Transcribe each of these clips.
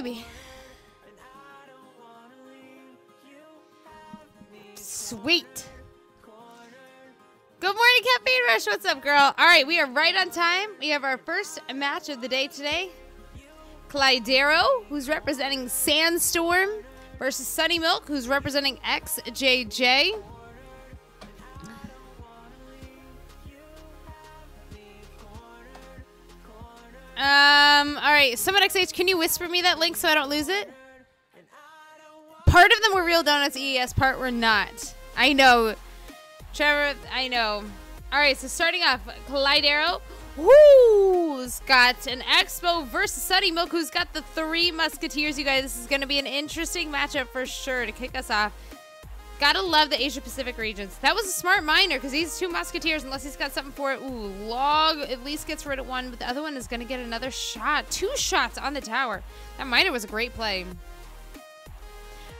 baby. Sweet. Good morning, Caffeine Rush. What's up, girl? All right, we are right on time. We have our first match of the day today. Clydero, who's representing Sandstorm, versus Sunny Milk, who's representing XJJ. All right, Summit XH, can you whisper me that link so I don't lose it? Part of them were Real Donuts EES, part were not. I know. Trevor, I know. All right, so starting off, Clydero, who's got an Expo versus Sunny Milk, who's got the 3 Musketeers, you guys. This is going to be an interesting matchup for sure to kick us off. Gotta love the Asia Pacific regions. That was a smart miner because he's 2 Musketeers unless he's got something for it. Ooh, Log at least gets rid of 1, but the other one is going to get another shot. 2 shots on the tower. That miner was a great play.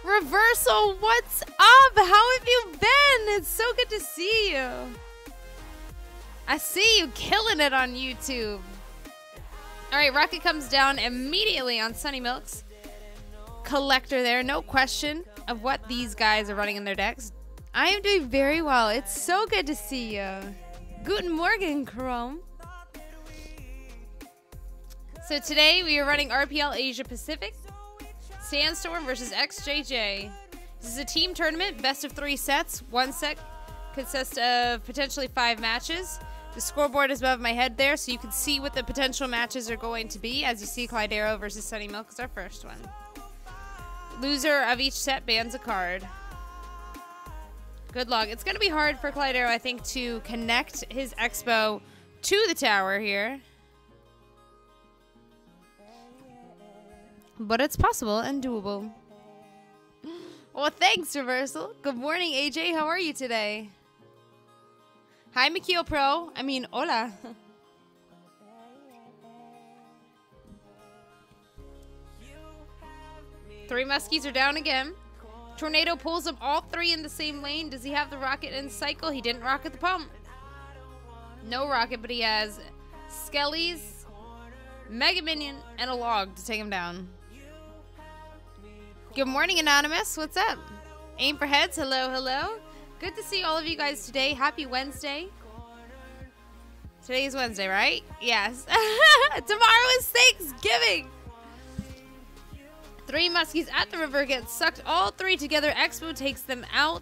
Reversal, what's up? How have you been? It's so good to see you. I see you killing it on YouTube. All right, Rocket comes down immediately on Sunny Milk's collector there. No question of what these guys are running in their decks. I am doing very well. It's so good to see you. Guten Morgen, Chrome. So today we are running RPL Asia Pacific. Sandstorm versus XJJ. This is a team tournament, best of 3 sets. 1 set consists of potentially 5 matches. The scoreboard is above my head there, so you can see what the potential matches are going to be. As you see, Clydero versus Sunny Milk is our first one. Loser of each set bans a card. Good luck. It's going to be hard for Clydero, I think, to connect his Expo to the tower here. But it's possible and doable. Well, thanks, Reversal. Good morning, AJ. How are you today? Hi, Mikio Pro. I mean, hola. Three Muskies are down again. Tornado pulls them all 3 in the same lane. Does he have the rocket in cycle? He didn't rocket the pump. No rocket, but he has Skellies, Mega Minion, and a log to take him down. Good morning, Anonymous. What's up? Aim for heads. Hello, hello. Good to see all of you guys today. Happy Wednesday. Today is Wednesday, right? Yes. Tomorrow is Thanksgiving. 3 Muskies at the river get sucked all 3 together. Expo takes them out.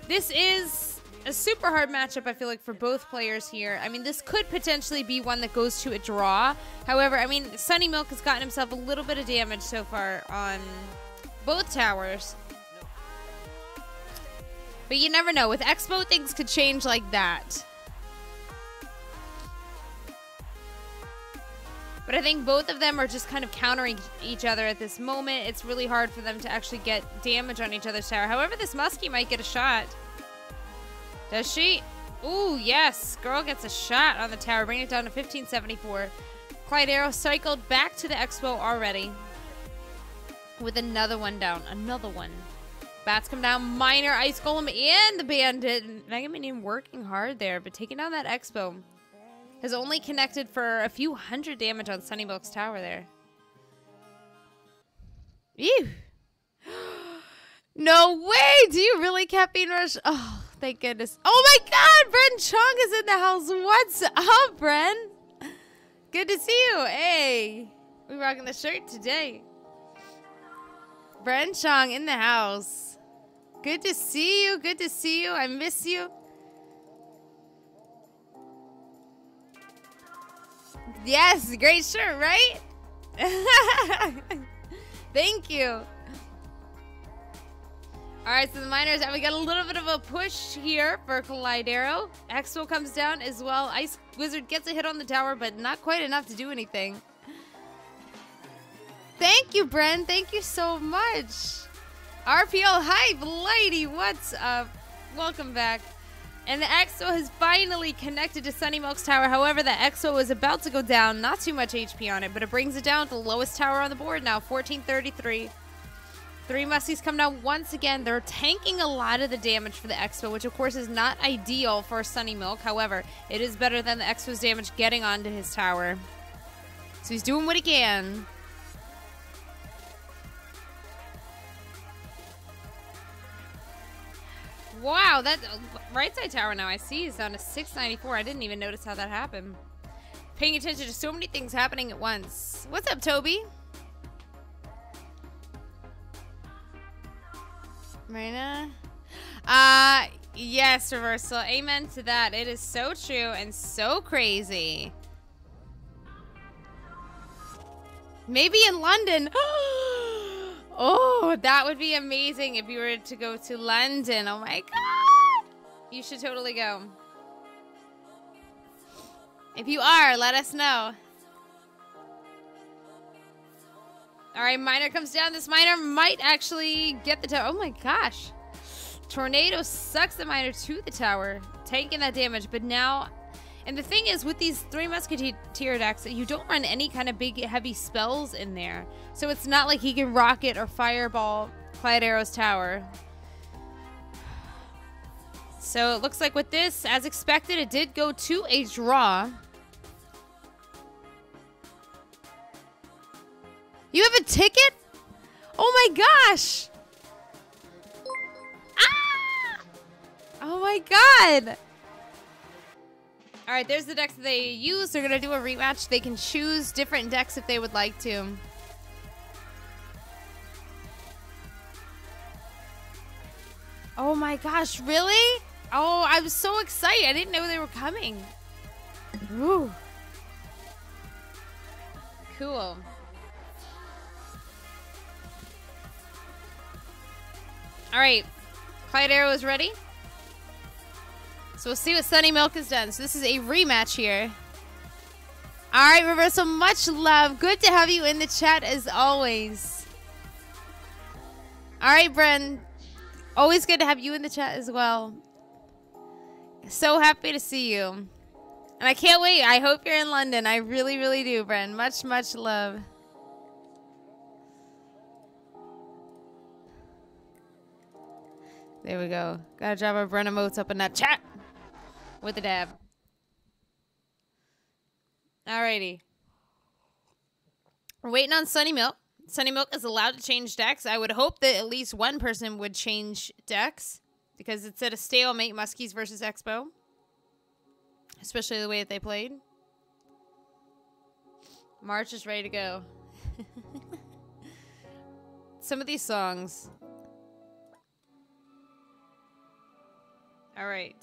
This is a super hard matchup, I feel like, for both players here. I mean, this could potentially be one that goes to a draw. However, I mean, Sunny Milk has gotten himself a little bit of damage so far on both towers. But you never know. With Expo, things could change like that. But I think both of them are just kind of countering each other at this moment. It's really hard for them to actually get damage on each other's tower. However, this Muskie might get a shot. Does she? Ooh, yes. Girl gets a shot on the tower, bringing it down to 1574. Clydero cycled back to the Expo already. With another one down. Another one. Bats come down. Miner, Ice Golem, and the Bandit. Mega Minion working hard there, but taking down that Expo. Has only connected for a few hundred damage on Sunny Milk's tower there. Ew. No way! Do you really, Caffeine Rush? Oh, thank goodness. Oh my god! Bren Chong is in the house. What's up, Bren? Good to see you. Hey. We rocking the shirt today. Bren Chong in the house. Good to see you. Good to see you. I miss you. Yes, great shirt, right? Thank you. All right, so the miners, we got a little bit of a push here for Clydero. Expo comes down as well. Ice Wizard gets a hit on the tower, but not quite enough to do anything. Thank you, Bren. Thank you so much. RPL, hi, Blighty. What's up? Welcome back. And the Exo has finally connected to Sunny Milk's tower. However, the Exo is about to go down. Not too much HP on it, but it brings it down to the lowest tower on the board now, 1433. 3 Muskies come down once again. They're tanking a lot of the damage for the Expo, which of course is not ideal for Sunny Milk. However, it is better than the Expo's damage getting onto his tower. So he's doing what he can. Wow, that right side tower now I see is down to 694. I didn't even notice how that happened. Paying attention to so many things happening at once. What's up, Toby? Marina? Yes, Reversal. Amen to that. It is so true and so crazy. Maybe in London. Oh, that would be amazing if you were to go to London. Oh my God. You should totally go. If you are, let us know. All right, miner comes down. This miner might actually get the tower. Oh my gosh. Tornado sucks the miner to the tower, taking that damage. But now, and the thing is, with these 3 Musketeer decks, you don't run any kind of big, heavy spells in there. So it's not like he can rocket or fireball Clyde Arrow's tower. So it looks like with this, as expected, it did go to a draw. You have a ticket? Oh my gosh! Ah! Oh my God! All right, there's the decks that they use. They're gonna do a rematch. They can choose different decks if they would like to. Oh my gosh, really? Oh, I was so excited. I didn't know they were coming. Woo. Cool. All right, Clyde Arrow is ready. So we'll see what Sunny Milk has done. So this is a rematch here. All right, Reversal, much love. Good to have you in the chat as always. All right, Bren. Always good to have you in the chat as well. So happy to see you. And I can't wait. I hope you're in London. I really, really do, Bren. Much, much love. There we go. Gotta drop our Bren emotes up in that chat with a dab. Alrighty. We're waiting on Sunny Milk. Sunny Milk is allowed to change decks. I would hope that at least one person would change decks because it's at a stalemate, Muskies versus Expo. Especially the way that they played. March is ready to go. Some of these songs. All right.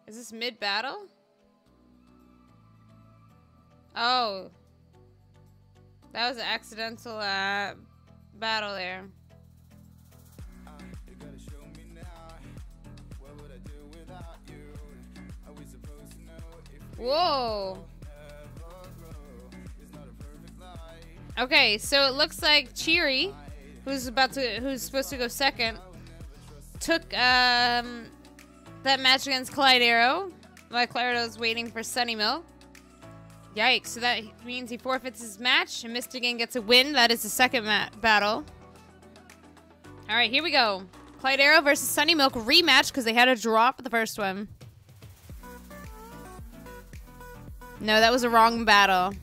Is this mid-battle? Oh. That was an accidental battle there. Whoa. Okay, so it looks like Cheery, who's supposed to go second, took that match against Clyde Arrow while Clyde Arrow's waiting for Sunny Milk. Yikes, so that means he forfeits his match and Mystigan gets a win. That is the second battle. All right, here we go. Clyde Arrow versus Sunny Milk rematch because they had a draw for the first one. No, that was a wrong battle.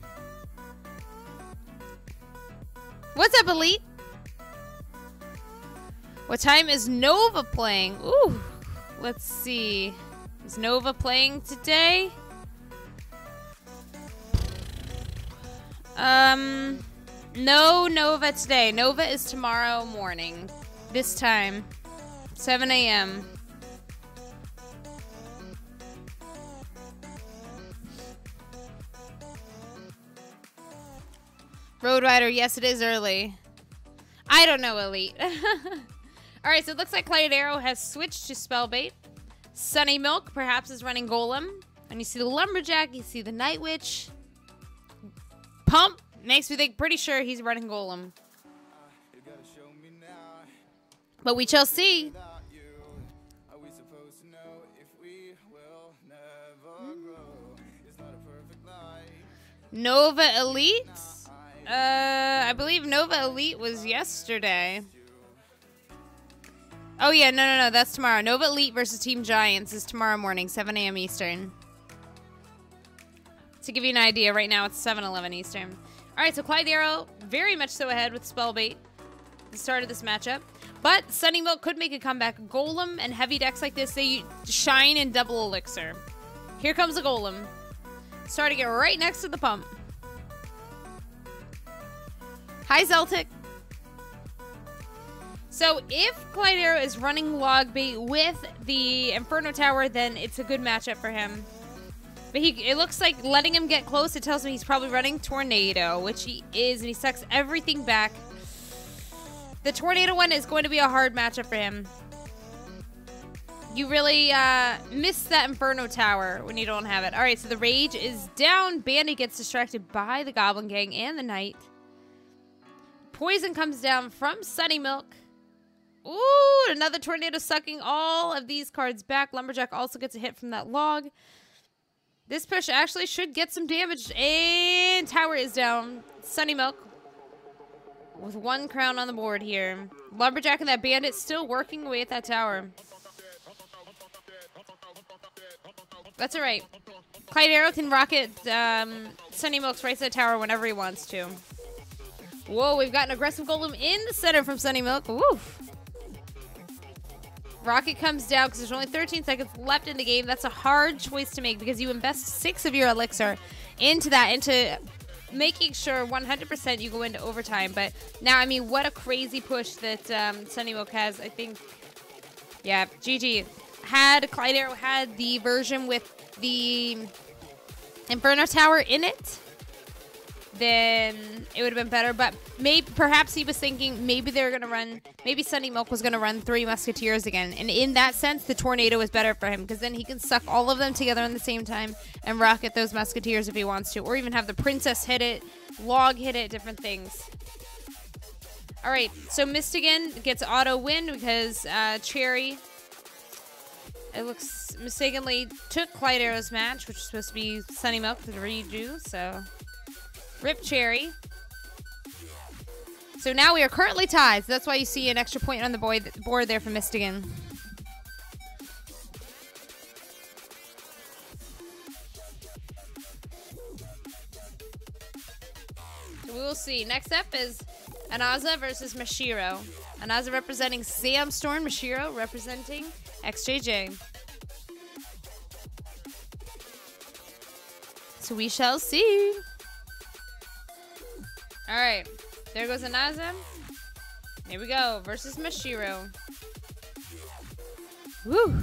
What's up, Elite? What time is Nova playing? Ooh, let's see. Is Nova playing today? No Nova today. Nova is tomorrow morning. This time. 7 a.m. Road Rider, yes, it is early. I don't know, Elite. Alright, so it looks like Clyde Arrow has switched to Spellbait. Sunny Milk perhaps is running Golem. And you see the Lumberjack, you see the Night Witch. Pump makes me think pretty sure he's running Golem. But we shall see. Nova Elite? I believe Nova Elite was yesterday. Oh yeah, no, that's tomorrow. Nova Elite versus Team Giants is tomorrow morning, 7 a.m. Eastern. To give you an idea, right now it's 7:11 Eastern. Alright, so Clyde Arrow, very much so ahead with Spellbait. the start of this matchup. But Sunny Milk could make a comeback. Golem and heavy decks like this, they shine in double elixir. Here comes a Golem. Starting it right next to the pump. Hi, Zeltic. So if Clydero is running log bait with the Inferno Tower, then it's a good matchup for him. But it looks like letting him get close, it tells me he's probably running Tornado, which he is, and he sucks everything back. The Tornado one is going to be a hard matchup for him. You really miss that Inferno Tower when you don't have it. All right, so the Rage is down. Bandit gets distracted by the Goblin Gang and the Knight. Poison comes down from Sunny Milk. Ooh, another Tornado sucking all of these cards back. Lumberjack also gets a hit from that log. This push actually should get some damage. And Tower is down. Sunny Milk with 1 crown on the board here. Lumberjack and that Bandit still working away at that tower. That's alright. Clydero can rocket Sunny Milk's right side tower whenever he wants to. Whoa, we've got an aggressive Golem in the center from Sunny Milk. Woof. Rocket comes down because there's only 13 seconds left in the game. That's a hard choice to make because you invest 6 of your elixir into that, into making sure 100% you go into overtime. But now, I mean, what a crazy push that Sunny Milk has. I think, yeah, GG. Had Clydero had the version with the Inferno Tower in it, then it would have been better. But perhaps he was thinking maybe they're going to run, maybe Sunny Milk was going to run 3 Musketeers again. And in that sense, the Tornado is better for him because then he can suck all of them together at the same time and rocket those Musketeers if he wants to. Or even have the Princess hit it, Log hit it, different things. All right, so Mistigan gets auto win because Cherry, it looks mistakenly took Clydero's match, which was supposed to be Sunny Milk to redo, so rip Cherry. So now we are currently tied. So that's why you see an extra point on the board there for Mistigan. So we will see. Next up is Anaza versus Mashiro. Anaza representing Sandstorm, Mashiro representing XJJ. So we shall see. All right, there goes Anaza. Here we go, versus Mashiro. Woo!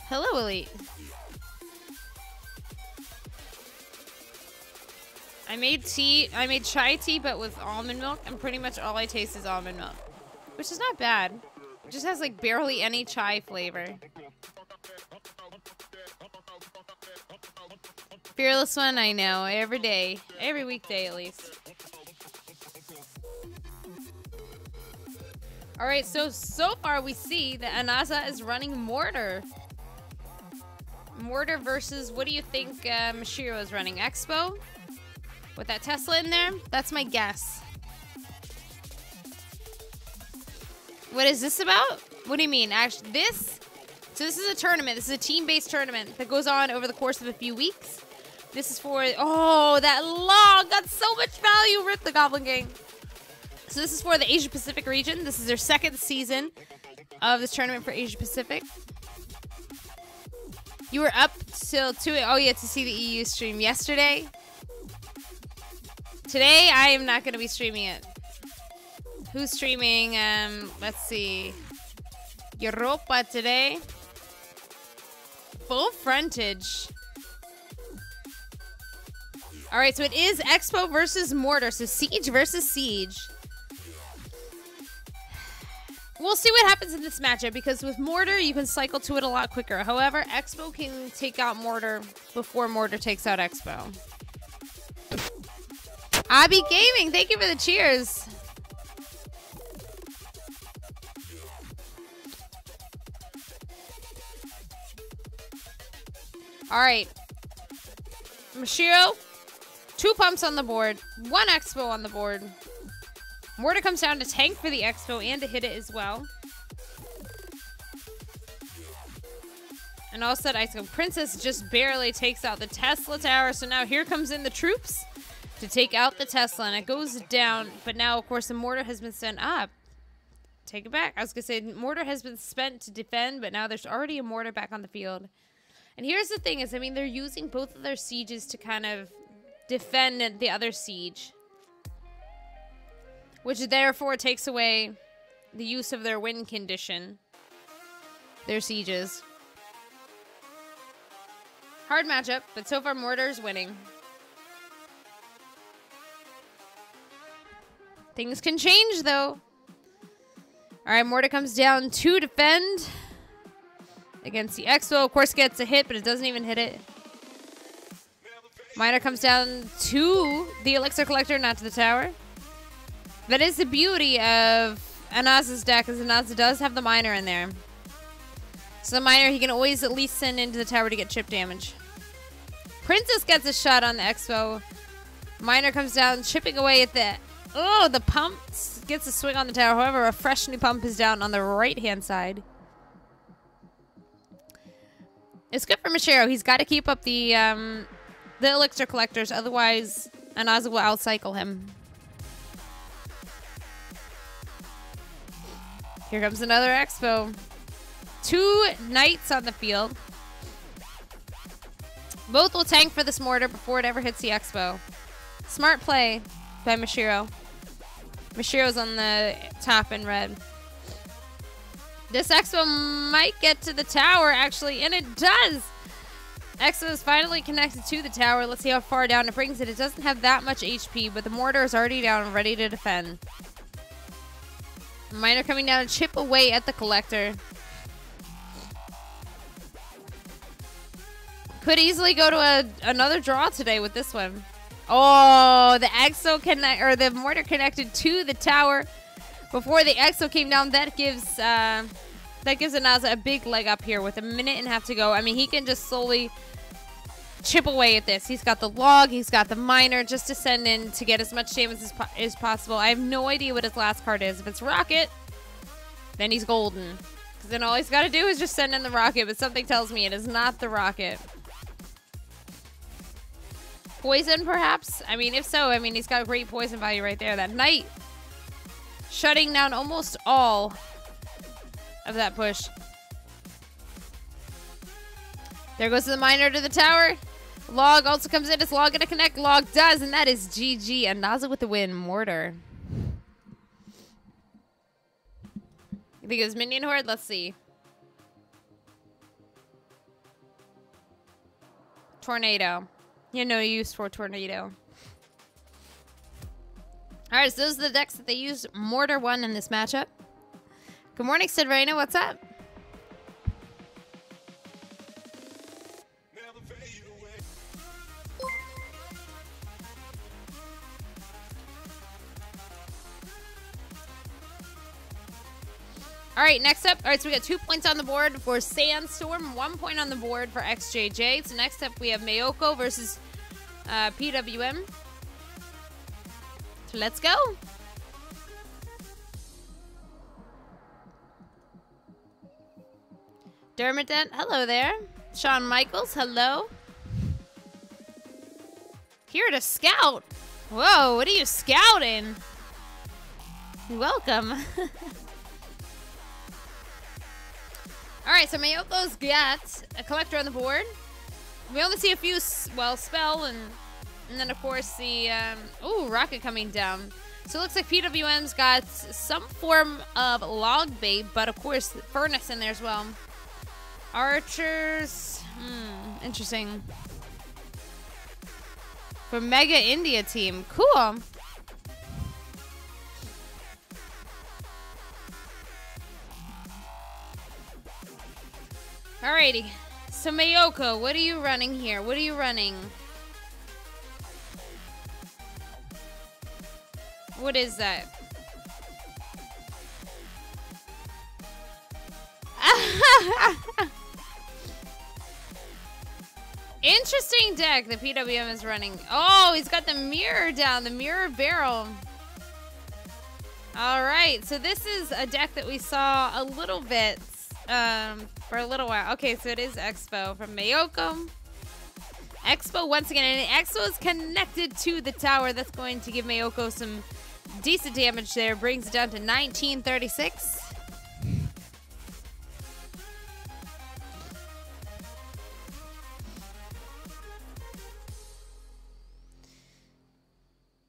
Hello, Elite. I made chai tea, but with almond milk, and pretty much all I taste is almond milk, which is not bad. It just has like barely any chai flavor. Fearless one, I know. Every day. Every weekday, at least. Alright, so far we see that Anaza is running Mortar. Mortar versus, what do you think Mashiro is running? Expo? With that Tesla in there? That's my guess. What is this about? What do you mean? Actually, so this is a tournament. This is a team-based tournament that goes on over the course of a few weeks. This is for, oh, that log got so much value. Rip the Goblin Gang. So this is for the Asia Pacific region. This is their 2nd season of this tournament for Asia Pacific. You were up till 2, oh yeah, to see the EU stream yesterday. Today, I am not going to be streaming it. Who's streaming? Let's see. Europa today. Full frontage. All right, so it is Expo versus Mortar. So Siege versus Siege. We'll see what happens in this matchup because with Mortar, you can cycle to it a lot quicker. However, Expo can take out Mortar before Mortar takes out Expo. Abby Gaming, thank you for the cheers. All right. Mashiro, 2 pumps on the board, 1 Expo on the board. Mortar comes down to tank for the Expo and to hit it as well. And also, Ice Princess just barely takes out the Tesla Tower. So now here comes in the troops. to take out the Tesla, and it goes down. But now, of course, the mortar has been sent up. Take it back. I was going to say mortar has been spent to defend, but now there's already a mortar back on the field. And here's the thing is, I mean, they're using both of their sieges to kind of defend the other siege, which therefore takes away the use of their win condition, their sieges. Hard matchup, but so far mortar's winning. Things can change, though. All right, mortar comes down to defend against the Expo. Of course, gets a hit, but it doesn't even hit it. Miner comes down to the Elixir Collector, not to the tower. That is the beauty of Anaza's deck, is Anaza does have the Miner in there. So the Miner, he can always at least send into the tower to get chip damage. Princess gets a shot on the Expo. Miner comes down, chipping away at the... Oh, the pump gets a swing on the tower. However, a fresh new pump is down on the right-hand side. It's good for Mashiro. He's got to keep up the Elixir Collectors. Otherwise, Anaza will outcycle him. Here comes another Expo. 2 Knights on the field. Both will tank for this mortar before it ever hits the Expo. Smart play by Mashiro. Mashiro's on the top in red. This Expo might get to the tower, actually, and it does! Expo is finally connected to the tower. Let's see how far down it brings it. It doesn't have that much HP, but the mortar is already down and ready to defend. Miner coming down to chip away at the Collector. Could easily go to another draw today with this one. Oh, the Exo connect, or the mortar connected to the tower before the Exo came down. That gives Anaza a big leg up here with a minute and a half to go. I mean, he can just slowly chip away at this. He's got the log, he's got the miner just to send in to get as much damage as possible. I have no idea what his last card is. If it's rocket, then he's golden. Because then all he's got to do is just send in the rocket, but something tells me it is not the rocket. Poison, perhaps? I mean, if so, I mean, he's got great poison value right there. That Knight shutting down almost all of that push. There goes the miner to the tower. Log also comes in. Is Log going to connect? Log does, and that is GG. Anaza with the win. Mortar. You think it was Minion Horde? Let's see. Tornado. Yeah, no use for Tornado. Alright, so those are the decks that they used. Mortar won in this matchup. Good morning, Sidrena. What's up? All right, next up. All right, so we got 2 points on the board for Sandstorm, 1 point on the board for XJJ. So next up, we have Mayoko versus PWM. So let's go. Dermodent, hello there. Shawn Michaels, hello. Here to scout. Whoa, what are you scouting? Welcome. All right, so Mayoko's got a collector on the board. We only see a few, well, spell, and then, of course, the, ooh, rocket coming down. So it looks like PWM's got some form of log bait, but, of course, furnace in there as well. Archers, interesting. For Mega India team, cool. Alrighty, so Mayoko, what are you running here? What are you running? What is that? Interesting deck the PWM is running. Oh, he's got the mirror down, the mirror barrel. Alright, so this is a deck that we saw a little bit for a little while. Okay, so it is Expo from Mayoko. Expo once again, and Expo is connected to the tower. That's going to give Mayoko some decent damage there. Brings it down to 1936.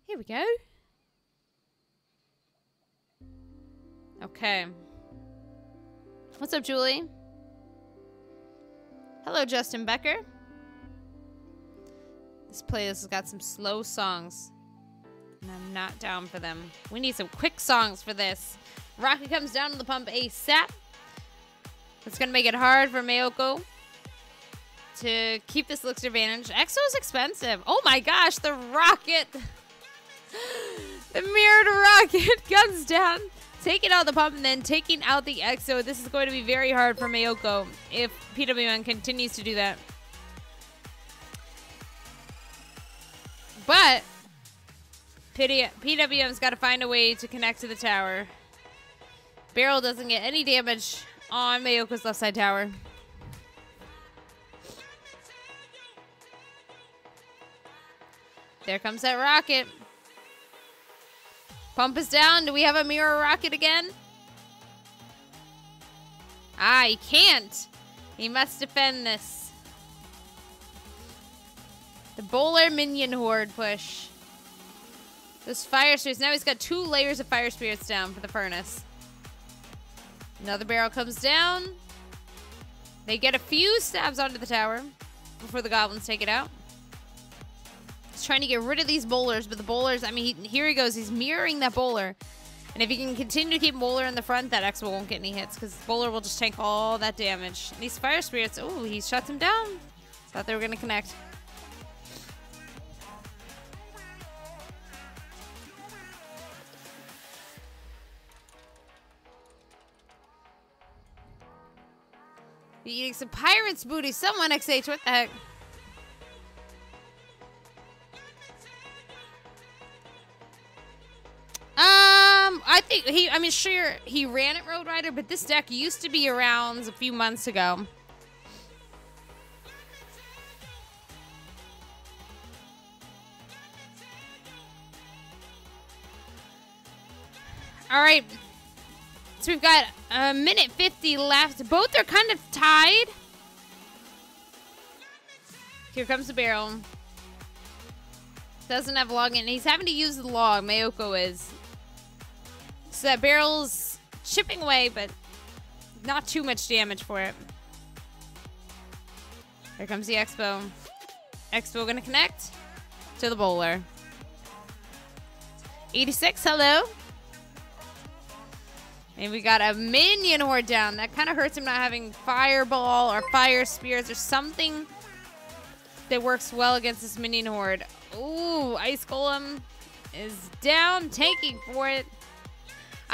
Here we go. Okay. What's up, Julie? Hello, Justin Becker. This playlist has got some slow songs, and I'm not down for them. We need some quick songs for this. Rocket comes down to the pump ASAP. That's going to make it hard for Mayoko to keep this elixir advantage. Exo is expensive. Oh my gosh, the rocket. The mirrored rocket comes down, taking out the pump and then taking out the Exo. This is going to be very hard for Mayoko if PWM continues to do that. But PWM's got to find a way to connect to the tower. Barrel doesn't get any damage on Mayoko's left side tower. There comes that rocket. Pump is down. Do we have a mirror rocket again? Ah, he can't. He must defend this. The bowler minion horde push. Those fire spirits. Now he's got 2 layers of fire spirits down for the furnace. Another barrel comes down. They get a few stabs onto the tower before the goblins take it out. He's trying to get rid of these bowlers, but the bowlers, I mean, here he goes. He's mirroring that bowler. And if he can continue to keep bowler in the front, that Expo won't get any hits because bowler will just tank all that damage. And these fire spirits, oh, he shuts him down. Thought they were going to connect. You're eating some pirate's booty. Someone XH, what the heck? I think sure he ran at Road Rider, but this deck used to be around a few months ago. All right. So we've got a minute 50 left. Both are kind of tied. Here comes the barrel. Doesn't have log in. He's having to use the log. Mayoko is. So that barrel's chipping away, but not too much damage for it. Here comes the Expo. Expo gonna connect to the bowler. 86, hello. And we got a minion horde down. That kind of hurts him not having fireball or fire spears or something that works well against this minion horde. Ooh, Ice Golem is down, tanking for it.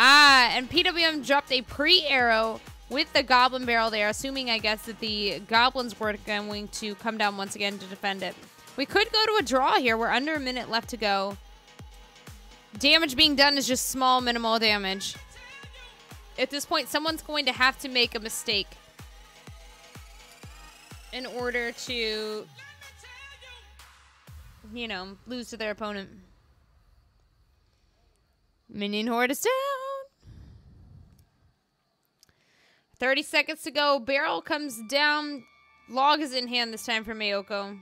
Ah, and PWM dropped a pre-arrow with the goblin barrel there, assuming, I guess, that the goblins were going to come down once again to defend it. We could go to a draw here. We're under a minute left to go. Damage being done is just small, minimal damage. At this point, someone's going to have to make a mistake in order to, you know, lose to their opponent. Minion horde is down. 30 seconds to go. Barrel comes down. Log is in hand this time for Mayoko.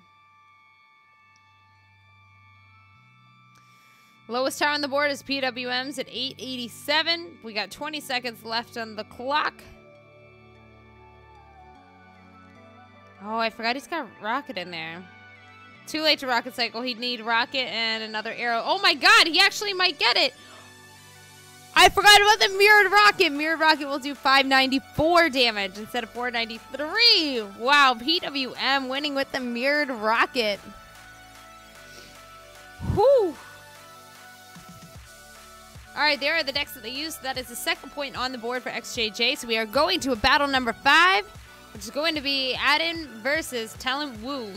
Lowest tower on the board is PWM's at 887. We got 20 seconds left on the clock. Oh, I forgot he's got rocket in there. Too late to rocket cycle. He'd need rocket and another arrow. Oh my god, he actually might get it. I forgot about the mirrored rocket. Mirrored rocket will do 594 damage instead of 493. Wow, PWM winning with the mirrored rocket. Whew. All right, there are the decks that they used. That is the second point on the board for XJJ. So we are going to a battle number 5, which is going to be Adin versus Talent Wu.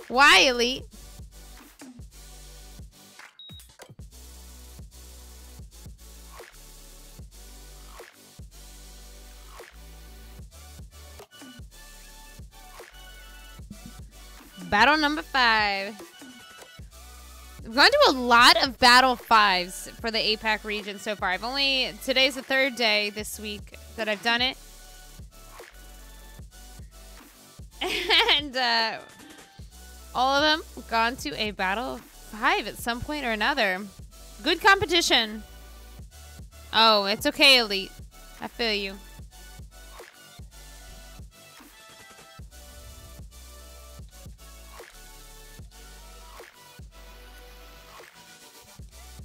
Why, Elite? Battle number 5. We've gone to a lot of Battle 5s for the APAC region so far. Today's the 3rd day this week that I've done it. And all of them gone to a Battle 5 at some point or another. Good competition. Oh, it's okay, Elite. I feel you.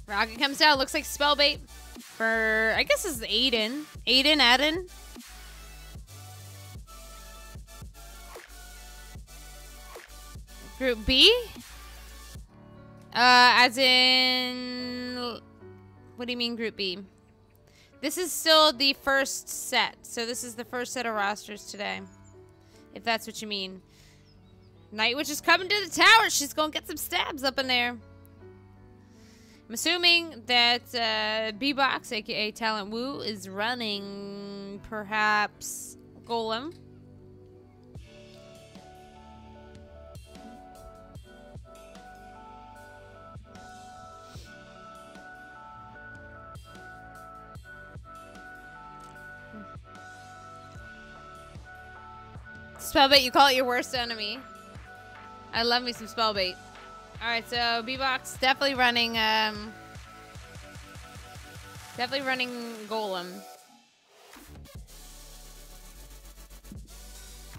Rocket comes down. Looks like spellbait for, I guess this is Aiden. Aiden. Group B? As in... What do you mean Group B? This is still the first set. So this is the first set of rosters today. If that's what you mean. Night Witch is coming to the tower. She's going to get some stabs up in there. I'm assuming that B-Box, aka Talent Woo, is running perhaps Golem. Spellbait, you call it your worst enemy. I love me some spellbait. Alright, so B-Box definitely running Golem.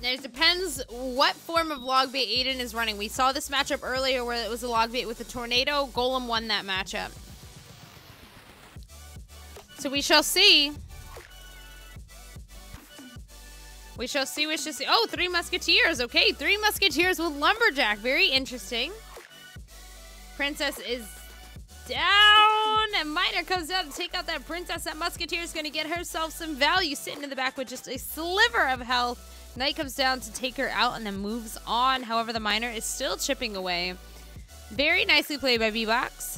Now it depends what form of log bait Aiden is running. We saw this matchup earlier where it was a log bait with a tornado. Golem won that matchup. So we shall see. We shall see. Oh, 3 Musketeers. Okay, 3 Musketeers with Lumberjack. Very interesting. Princess is down. And Miner comes out to take out that Princess. That Musketeer is going to get herself some value sitting in the back with just a sliver of health. Knight comes down to take her out and then moves on. However, the Miner is still chipping away. Very nicely played by B-Box.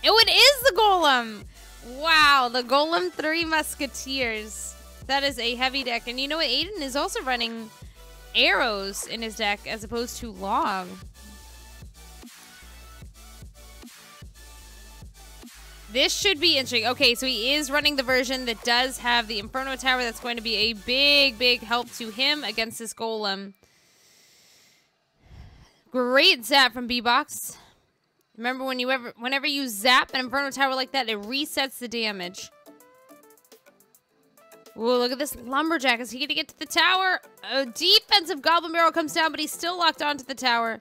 Oh, it is the Golem. Wow, the Golem 3 Musketeers. That is a heavy deck. And you know what? Aiden is also running arrows in his deck as opposed to log. This should be interesting. Okay, so he is running the version that does have the Inferno Tower. That's going to be a big, big help to him against this Golem. Great zap from B-Box. Remember, whenever you zap an Inferno Tower like that, it resets the damage. Ooh, look at this Lumberjack. Is he going to get to the tower? A defensive Goblin Barrel comes down, but he's still locked onto the tower.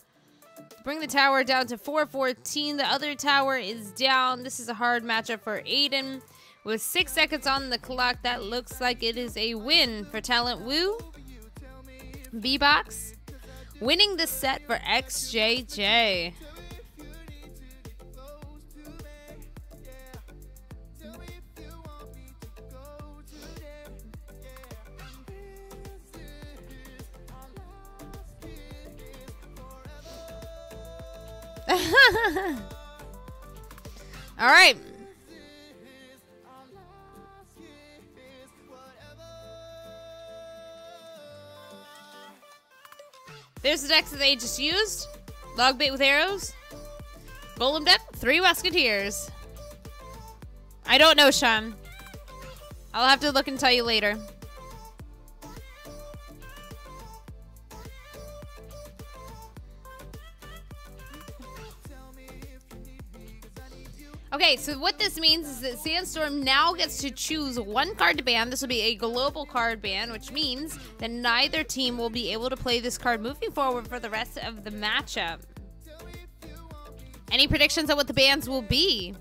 Bring the tower down to 414. The other tower is down. This is a hard matchup for Aiden. With 6 seconds on the clock, that looks like it is a win for Talent Woo. B-Box winning the set for XJJ. All right. There's the decks that they just used. Log bait with arrows. Golem deck, 3 Musketeers. I don't know, Sean. I'll have to look and tell you later. Okay, so what this means is that Sandstorm now gets to choose 1 card to ban. This will be a global card ban, which means that neither team will be able to play this card moving forward for the rest of the matchup. Any predictions on what the bans will be?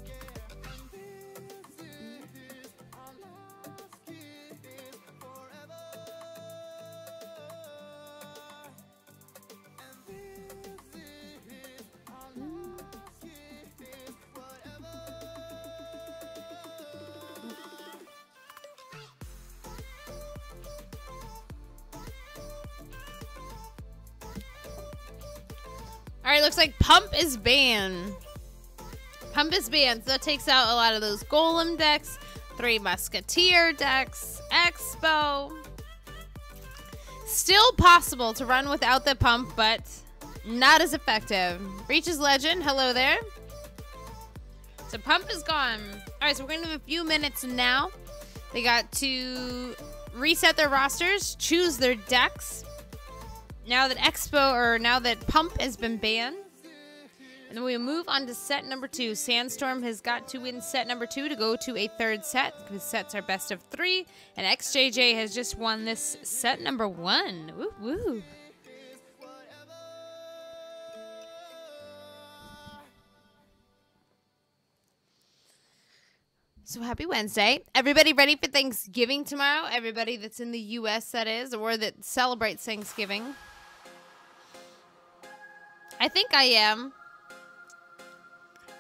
Alright, looks like Pump is banned. Pump is banned, so that takes out a lot of those Golem decks, 3 Musketeer decks, Expo. Still possible to run without the Pump, but Not as effective. Reach is legend. Hello there. So pump is gone. All right, so we're going to have a few minutes now. They got to reset their rosters, choose their decks. Now that pump has been banned. And then we move on to set number 2. Sandstorm has got to win set number 2 to go to a third set. Because sets are best of 3. And XJJ has just won this set number 1. Woo woo. So happy Wednesday. Everybody ready for Thanksgiving tomorrow? Everybody that's in the U.S., that is, or that celebrates Thanksgiving. I think I am.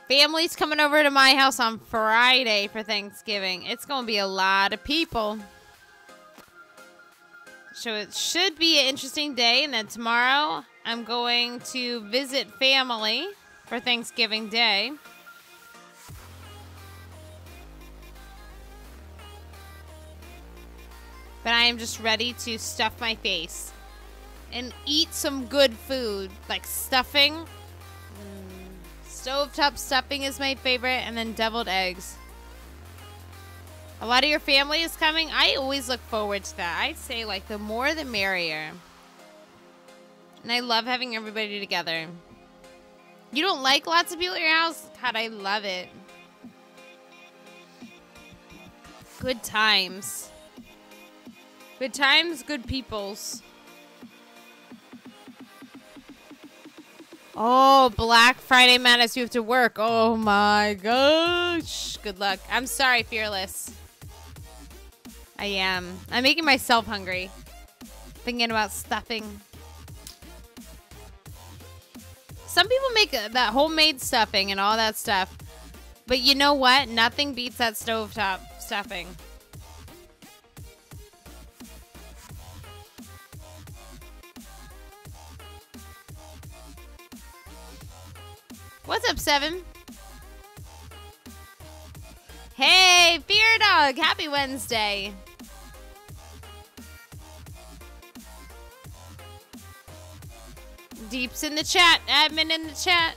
Family's coming over to my house on Friday for Thanksgiving. It's going to be a lot of people. So it should be an interesting day. And then tomorrow, I'm going to visit family for Thanksgiving Day. But I am just ready to stuff my face and eat some good food, like stuffing. Stovetop stuffing is my favorite, and then deviled eggs. A lot of your family is coming. I always look forward to that. I'd say, like, the more the merrier. And I love having everybody together. You don't like lots of people at your house? God, I love it. Good times. Good times, good peoples. Oh, Black Friday Madness, you have to work. Oh my gosh. Good luck. I'm sorry, Fearless. I am. I'm making myself hungry. Thinking about stuffing. Some people make that homemade stuffing and all that stuff. But you know what? Nothing beats that stovetop stuffing. What's up, Seven? Hey, Fear Dog! Happy Wednesday! Deep's in the chat. Admin in the chat.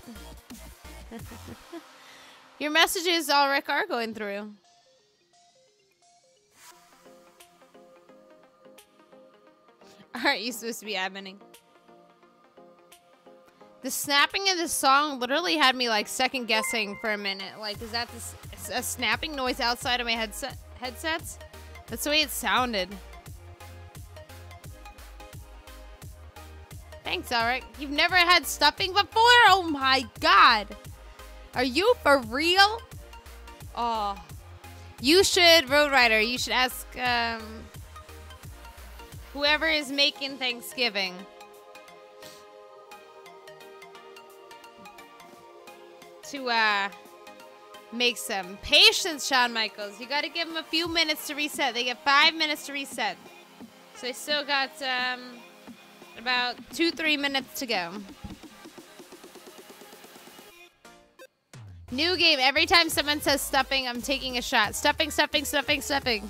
Your messages, Ulrich, are going through. Aren't you supposed to be adminning? The snapping of the song literally had me, like, second guessing for a minute. Like, is that a snapping noise outside of my headsets? That's the way it sounded. Thanks, Alric. You've never had stuffing before? Oh my god. Are you for real? Oh. You should, Road Rider, you should ask whoever is making Thanksgiving. To make some patience, Shawn Michaels. You got to give them a few minutes to reset. They get 5 minutes to reset. So I still got about 2-3 minutes to go. New game. Every time someone says stuffing, I'm taking a shot. Stuffing, stuffing, stuffing, stuffing.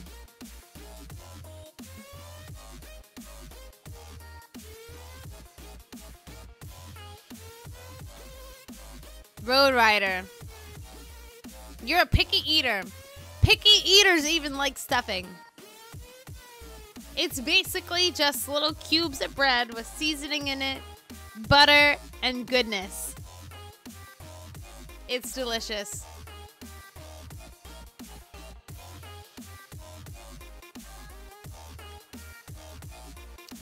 Road Rider. You're a picky eater. Picky eaters even like stuffing. It's basically just little cubes of bread with seasoning in it, butter, and goodness. It's delicious.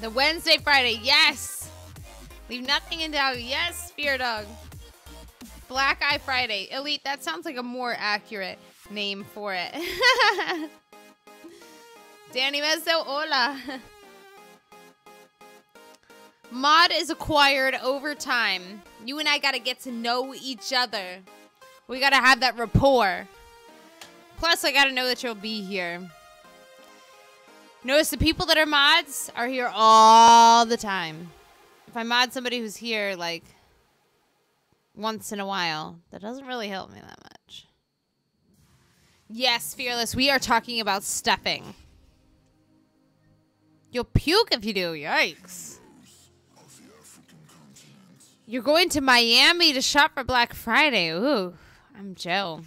The Wednesday, Friday, yes! Leave nothing in doubt. Yes, Fear Dog. Black Eye Friday. Elite, that sounds like a more accurate name for it. Danny Mezzo, hola. Mod is acquired over time. You and I gotta get to know each other. We gotta have that rapport. Plus, I gotta know that you'll be here. Notice the people that are mods are here all the time. If I mod somebody who's here, like, once in a while, that doesn't really help me that much. Yes, Fearless, we are talking about stuffing. You'll puke if you do. Yikes. You're going to Miami to shop for Black Friday. Ooh, I'm Joe.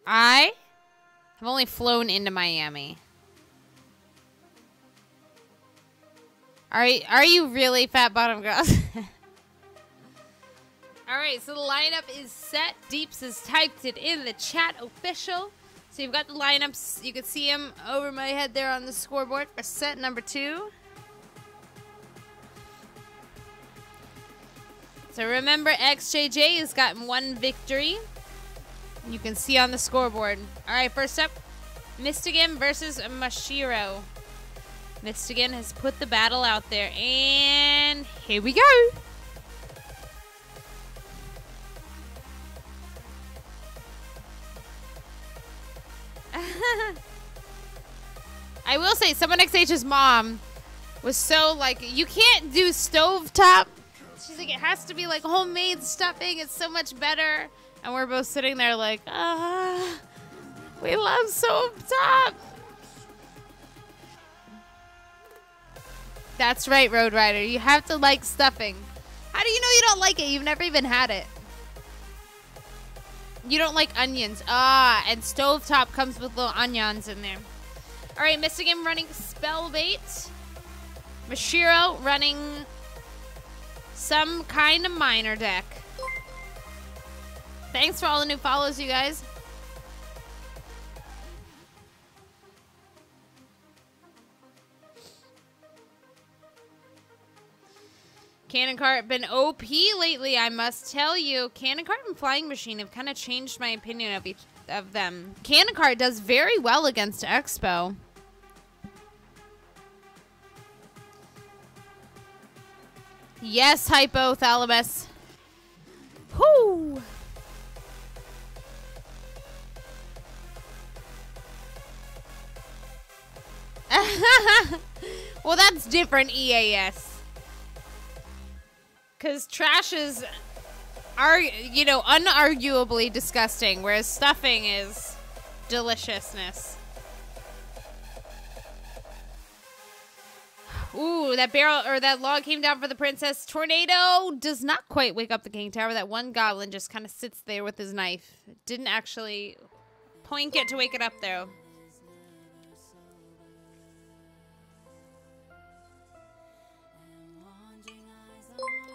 I have only flown into Miami. Are you really, fat bottom girls? All right, so the lineup is set. Deeps has typed it in the chat official. So you've got the lineups. You can see them over my head there on the scoreboard for set number 2. So remember, XJJ has gotten 1 victory. You can see on the scoreboard. All right, first up, Mystigan versus Mashiro. Mystigan has put the battle out there, and here we go. I will say, Someone XH's mom was so like, you can't do stovetop. She's like, it has to be like homemade stuffing. It's so much better. And we're both sitting there like, we love stovetop. That's right, Road Rider. You have to like stuffing. How do you know you don't like it? You've never even had it. You don't like onions. And stovetop comes with little onions in there. All right, Mystigan running Spellbait. Mashiro running some kind of minor deck. Thanks for all the new follows, you guys. Cannon Cart been OP lately, I must tell you. Cannon Cart and Flying Machine have kind of changed my opinion of each of them. Cannon Cart does very well against Expo. Yes, Hypothalamus. Whoo! Well, that's different, EAS. Because trashes are, you know, unarguably disgusting, whereas stuffing is deliciousness. Ooh, that barrel or that log came down for the princess. Tornado does not quite wake up the king tower. That one goblin just kind of sits there with his knife. Didn't actually point it to wake it up, though.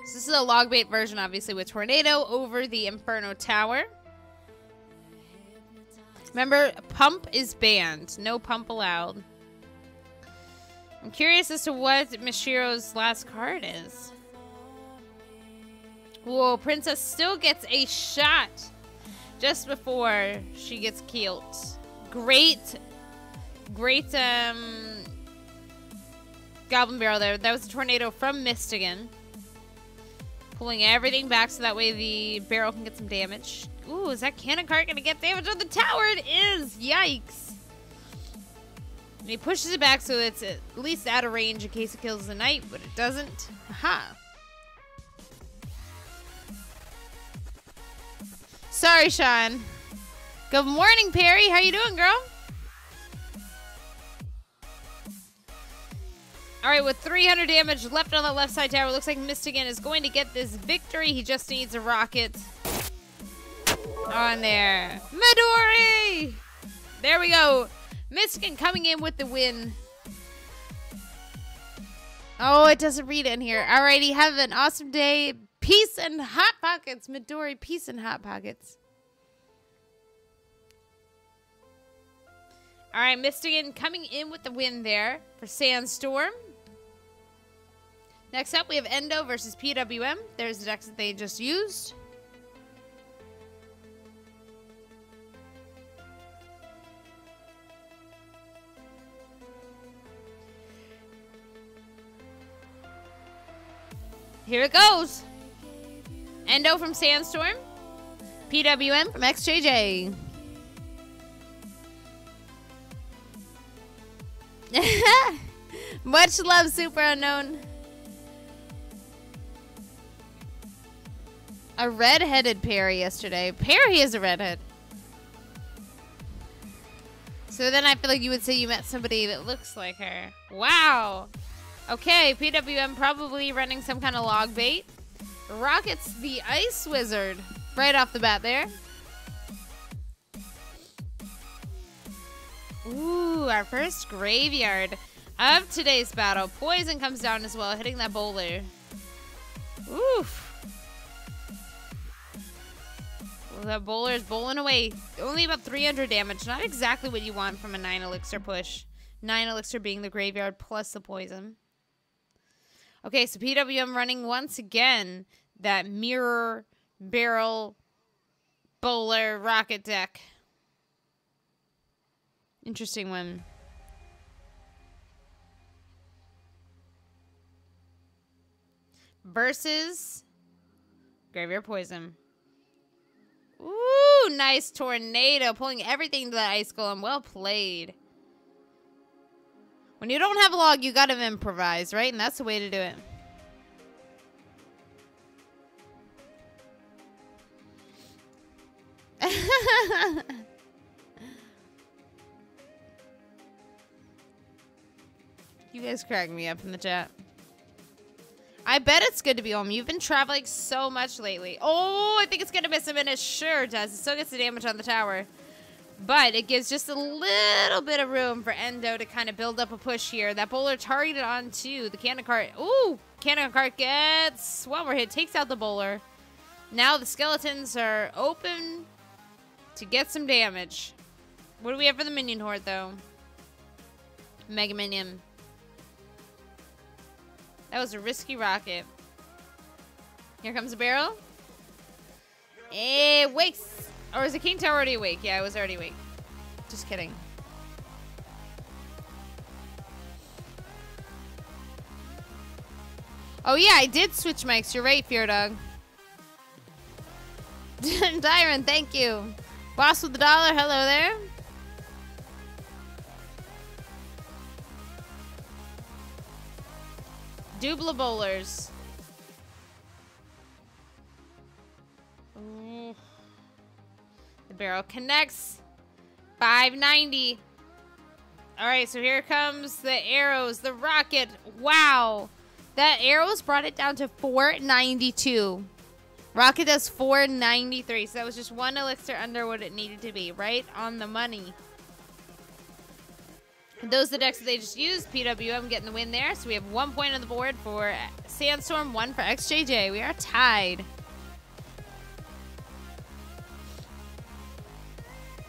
So this is a log bait version, obviously, with Tornado over the Inferno Tower. Remember, pump is banned. No pump allowed. I'm curious as to what Mashiro's last card is. Whoa, Princess still gets a shot just before she gets killed. Great Goblin Barrel there. That was a Tornado from Mystigan. Pulling everything back so that way the barrel can get some damage. Ooh, is that cannon cart gonna get damage on the tower? It is! Yikes! And he pushes it back so it's at least out of range in case it kills the knight, but it doesn't. Aha! Sorry, Sean. Good morning, Perry. How you doing, girl? All right, with 300 damage left on the left side tower, looks like Mystigan is going to get this victory. He just needs a rocket on there. Midori! There we go. Mystigan coming in with the win. Oh, it doesn't read in here. All righty, have an awesome day. Peace and hot pockets, Midori. Peace and hot pockets. All right, Mystigan coming in with the win there for Sandstorm. Next up, we have Endo versus PWM. There's the decks that they just used. Here it goes. Endo from Sandstorm. PWM from XJJ. Much love, Super Unknown. A red-headed Perry yesterday. Perry is a redhead. So then I feel like you would say you met somebody that looks like her. Wow. Okay, PWM probably running some kind of log bait. Rocket's the Ice Wizard. Right off the bat there. Ooh, our first graveyard of today's battle. Poison comes down as well, hitting that bowler. Oof. Well, that bowler is bowling away. Only about 300 damage. Not exactly what you want from a 9 elixir push. 9 elixir being the graveyard plus the poison. Okay, so PWM running once again that mirror barrel bowler rocket deck. Interesting one. Versus graveyard poison. Ooh, nice tornado. Pulling everything to the ice golem. Well played. When you don't have a log, you gotta improvise, right? And that's the way to do it. You guys crack me up in the chat. I bet it's good to be home. You've been traveling so much lately. Oh, I think it's going to miss him, and it sure does. It still gets the damage on the tower. But it gives just a little bit of room for Endo to kind of build up a push here. That bowler targeted onto the cannon cart. Ooh, cannon cart gets one more hit. Takes out the bowler. Now the skeletons are open to get some damage. What do we have for the minion horde, though? Mega minion. That was a risky rocket. Here comes a barrel. It wakes. Or is the King Tower already awake? Yeah, it was already awake. Just kidding. Oh yeah, I did switch mics. You're right, Fear Dog. Dyron, thank you. Boss with the dollar, hello there. Double bowlers. Ooh. The barrel connects. 590. All right, so here comes the arrows, the rocket. Wow. That arrows brought it down to 492. Rocket does 493. So that was just one elixir under what it needed to be. Right on the money. Those are the decks that they just used. PWM getting the win there. So we have 1 point on the board for Sandstorm, 1 for XJJ. We are tied.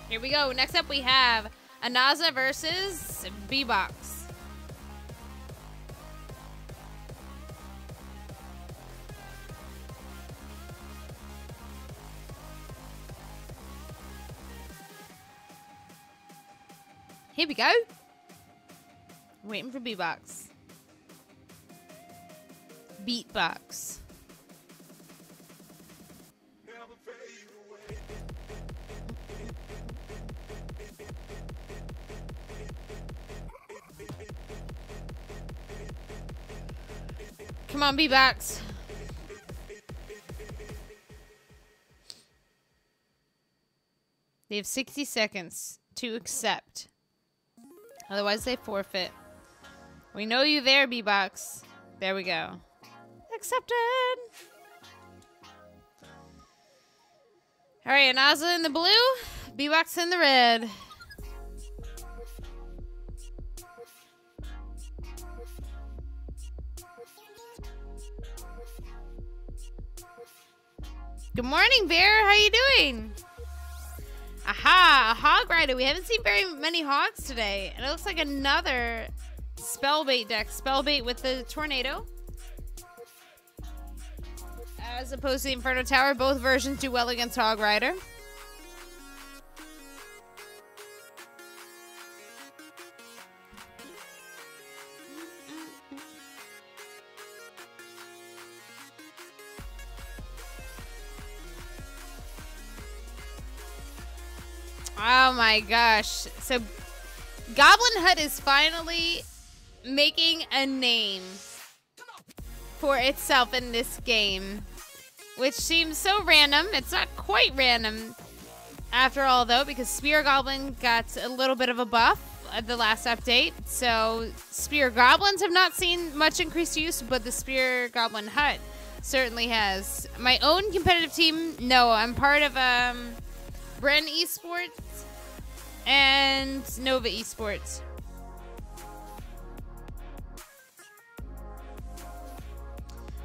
Here we go. Next up we have Anaza versus B-Box. Here we go. Waiting for B-Box. Beatbox. Come on, B-Box. They have 60 seconds to accept. Otherwise, they forfeit. We know you there, B-Box. There we go. Accepted. All right, Anaza in the blue, B-Box in the red. Good morning, Bear. How you doing? Aha, a hog rider. We haven't seen very many hogs today. And it looks like another spellbait deck. Spellbait with the tornado. As opposed to the Inferno Tower. Both versions do well against hog rider. Oh my gosh. So Goblin Hut is finally making a name for itself in this game, which seems so random. It's not quite random. after all, though, because Spear Goblin got a little bit of a buff at the last update. So Spear Goblins have not seen much increased use, but the Spear Goblin Hut certainly has. My own competitive team, no, I'm part of Bren Esports and Nova Esports.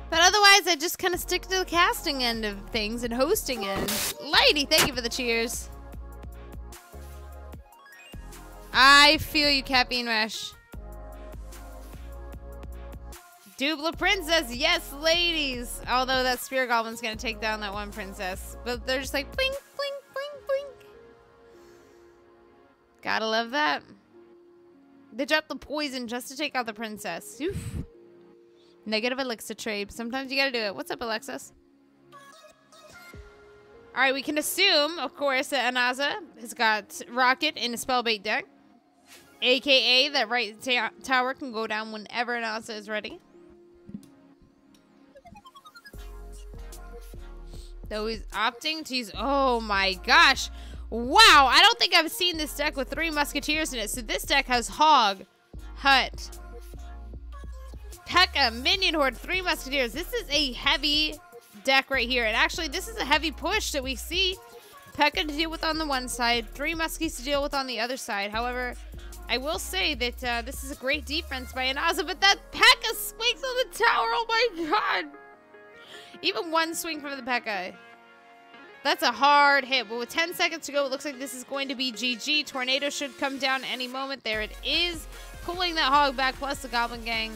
But otherwise, I just kind of stick to the casting end of things and hosting end. Lighty, thank you for the cheers. I feel you, Caffeine Rush. Dubla Princess, yes, ladies. Although that Spear Goblin's gonna take down that one princess. But they're just like, blink, blink, blink, blink. Gotta love that. They dropped the poison just to take out the princess. Oof. Negative elixir trade. Sometimes you gotta do it. What's up, Alexis? Alright, we can assume, of course, that Anaza has got Rocket in a Spellbait deck. AKA, that right tower can go down whenever Anaza is ready. Though he's opting to use... Oh my gosh. Wow, I don't think I've seen this deck with 3 Musketeers in it. So this deck has Hog, Hut, P.E.K.K.A, Minion Horde, 3 Musketeers. This is a heavy deck right here. And actually, this is a heavy push that we see. P.E.K.K.A to deal with on the one side, 3 Muskies to deal with on the other side. However, I will say that this is a great defense by Anaza, but that P.E.K.K.A swings on the tower. Oh my god. Even one swing from the P.E.K.K.A. That's a hard hit. But with 10 seconds to go, it looks like this is going to be GG. Tornado should come down any moment. There it is. Pulling that Hog back, plus the Goblin Gang.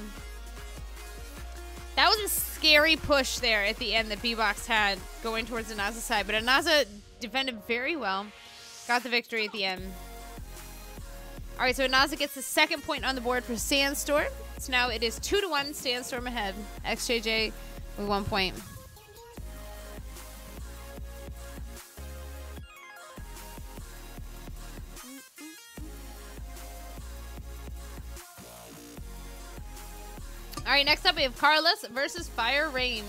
That was a scary push there at the end that B-Box had going towards Anaza's side. But Anaza defended very well. Got the victory at the end. All right, so Anaza gets the 2nd point on the board for Sandstorm. So now it is 2-1, Sandstorm ahead. XJJ with 1 point. All right, next up we have Carlos versus Fire Rain.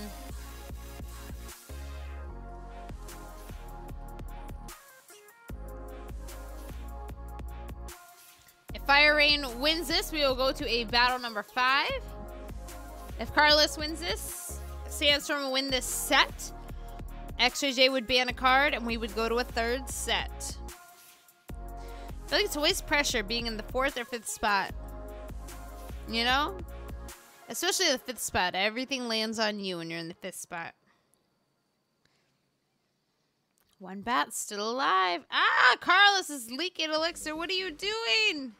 If Fire Rain wins this, we will go to a battle number 5. If Carlos wins this, Sandstorm will win this set. XJJ would ban a card, and we would go to a 3rd set. I feel like it's always pressure being in the 4th or 5th spot. You know? Especially the 5th spot. Everything lands on you when you're in the 5th spot. One bat still alive. Ah, Carlos is leaking elixir. What are you doing?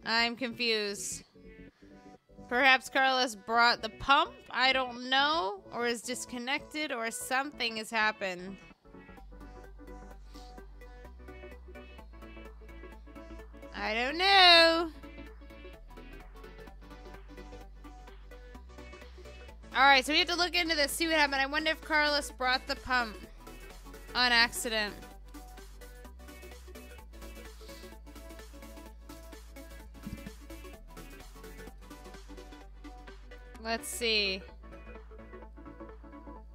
I'm confused. Perhaps Carlos brought the pump. I don't know. Or is disconnected. Or something has happened. I don't know. Alright, so we have to look into this, see what happened. I wonder if Carlos brought the pump on accident. Let's see.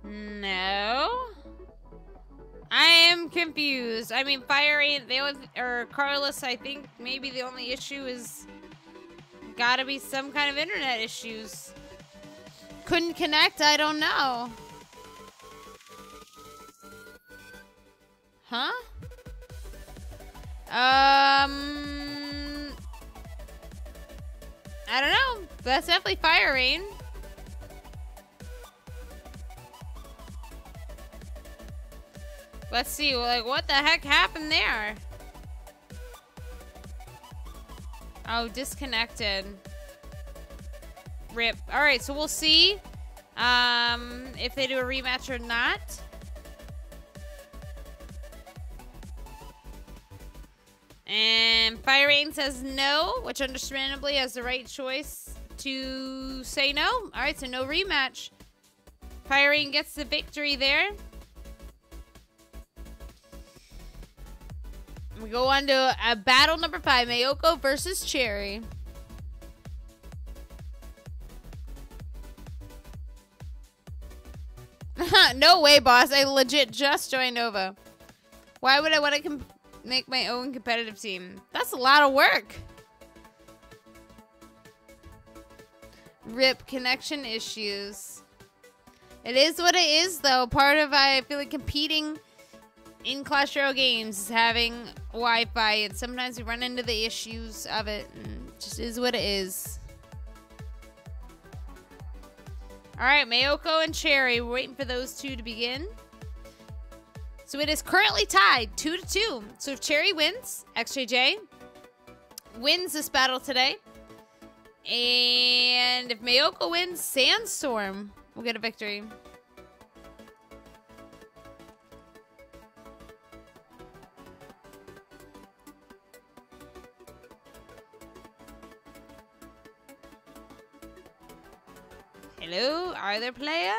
No. I am confused. I mean, Fire ain't the only, or Carlos, I think maybe the only issue is gotta be some kind of internet issues. Couldn't connect, I don't know. Huh? I don't know. That's definitely Fire Rain. Let's see, like, what the heck happened there? Oh, disconnected. Rip. Alright, so we'll see if they do a rematch or not. And Fire Rain says no, which understandably has the right choice to say no. Alright, so no rematch. Fire Rain gets the victory there. We go on to a battle number 5, Mayoko versus Cherry. No way, boss. I legit just joined Nova. Why would I want to make my own competitive team? That's a lot of work. RIP connection issues. It is what it is, though. Part of, I feel like, competing in Clash Royale games is having Wi-Fi, and sometimes we run into the issues of it, and it just is what it is. Alright, Mayoko and Cherry. We're waiting for those two to begin. So it is currently tied 2-2. So if Cherry wins, XJJ wins this battle today. And if Mayoko wins, Sandstorm will get a victory. Hello, are there player?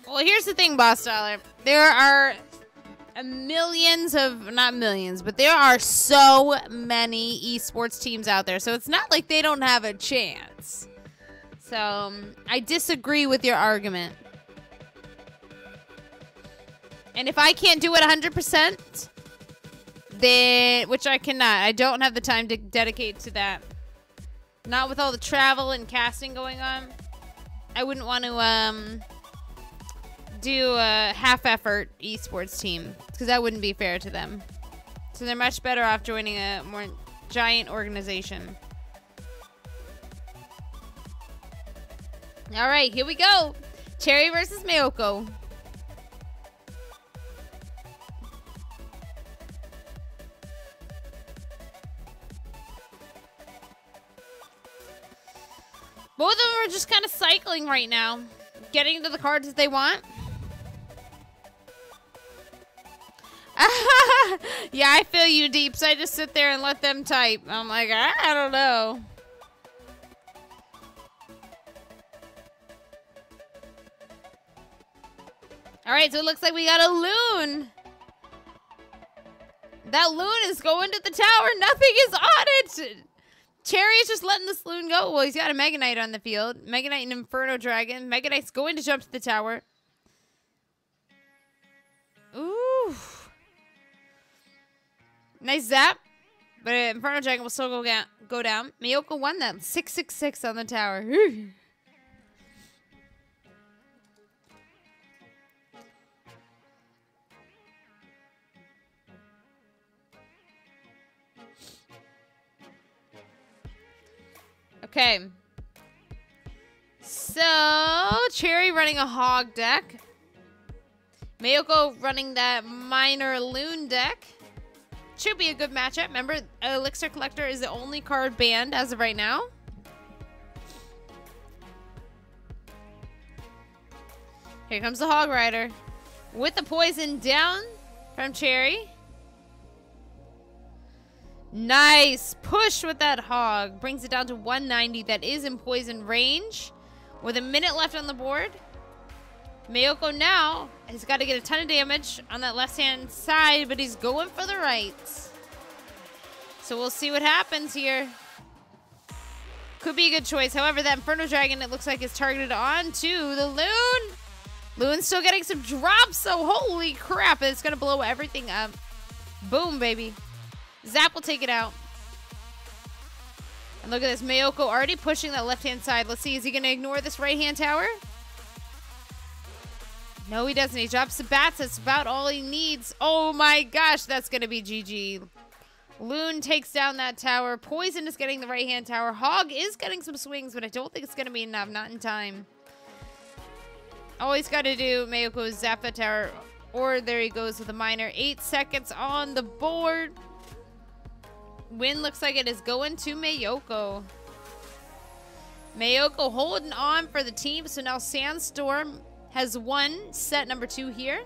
Well, here's the thing, Boss Dollar. There are millions of, not millions, but there are so many esports teams out there. So it's not like they don't have a chance. So I disagree with your argument. And if I can't do it 100%, then, which I cannot. I don't have the time to dedicate to that. Not with all the travel and casting going on. I wouldn't want to do a half-effort esports team, because that wouldn't be fair to them. So they're much better off joining a more giant organization. All right, here we go. Cherry versus Mayoko. Both of them are just kind of cycling right now, getting to the cards that they want. Yeah, I feel you, Deeps. I just sit there and let them type. I'm like, I don't know. All right, so it looks like we got a loon. That loon is going to the tower. Nothing is on it. Cherry is just letting this loon go. Well, he's got a Mega Knight on the field. Mega Knight and Inferno Dragon. Mega Knight's going to jump to the tower. Ooh. Nice zap. But Inferno Dragon will still go down. Mayoko won that. 666 on the tower. Okay. So, Cherry running a hog deck. Mayoko running that minor loon deck. Should be a good matchup. Remember, Elixir Collector is the only card banned as of right now. Here comes the Hog Rider. With the poison down from Cherry. Nice push with that hog. Brings it down to 190. That is in poison range. With a minute left on the board. Mayoko now has got to get a ton of damage on that left-hand side, but he's going for the right. So we'll see what happens here. Could be a good choice. However, that Inferno Dragon, it looks like, is targeted onto the loon. Loon's still getting some drops, so holy crap. It's going to blow everything up. Boom, baby. Zap will take it out. And look at this. Mayoko already pushing that left-hand side. Let's see. Is he going to ignore this right-hand tower? No, he doesn't. He drops the bats. That's about all he needs. Oh, my gosh. That's going to be GG. Loon takes down that tower. Poison is getting the right-hand tower. Hog is getting some swings, but I don't think it's going to be enough. Not in time. All he's got to do, Mayoko, is zap that tower. Or there he goes with a minor. 8 seconds on the board. Win looks like it is going to Mayoko. Mayoko holding on for the team. So now Sandstorm has won set number 2 here.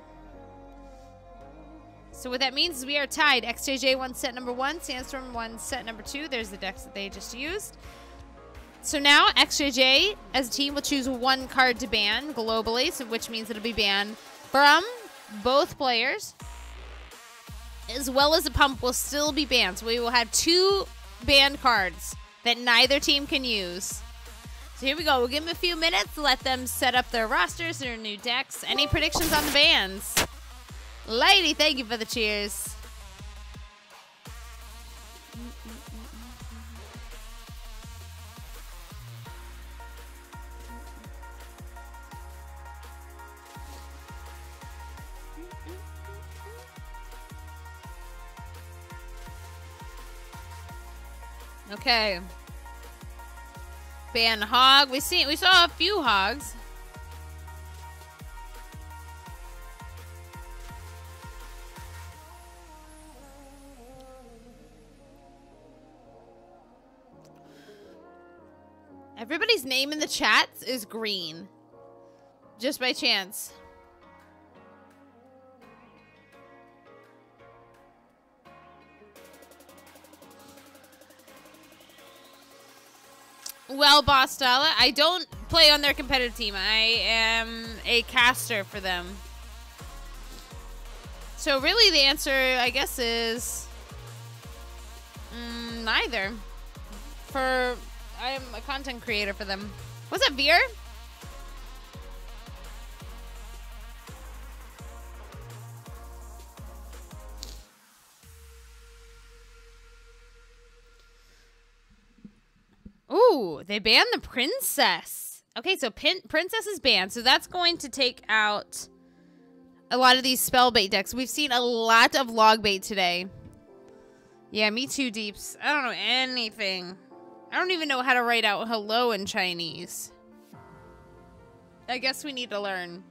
So what that means is we are tied. XJJ won set number 1. Sandstorm won set number 2. There's the decks that they just used. So now XJJ as a team will choose 1 card to ban globally, so which means it'll be banned from both players, as well as a pump, will still be banned. So we will have 2 banned cards that neither team can use. So here we go. We'll give them a few minutes to let them set up their rosters, their new decks. Any predictions on the bans? Lady, thank you for the cheers. Okay. Ban hog. We saw a few hogs. Everybody's name in the chats is green. Just by chance. Well, Boss Dala, I don't play on their competitive team. I am a caster for them. So really the answer, I guess, is neither. I am a content creator for them. What's up, Veer? Ooh, they banned the princess. Okay, so princess is banned. So that's going to take out a lot of these spell bait decks. We've seen a lot of log bait today. Yeah, me too, Deeps. I don't know anything. I don't even know how to write out hello in Chinese. I guess we need to learn.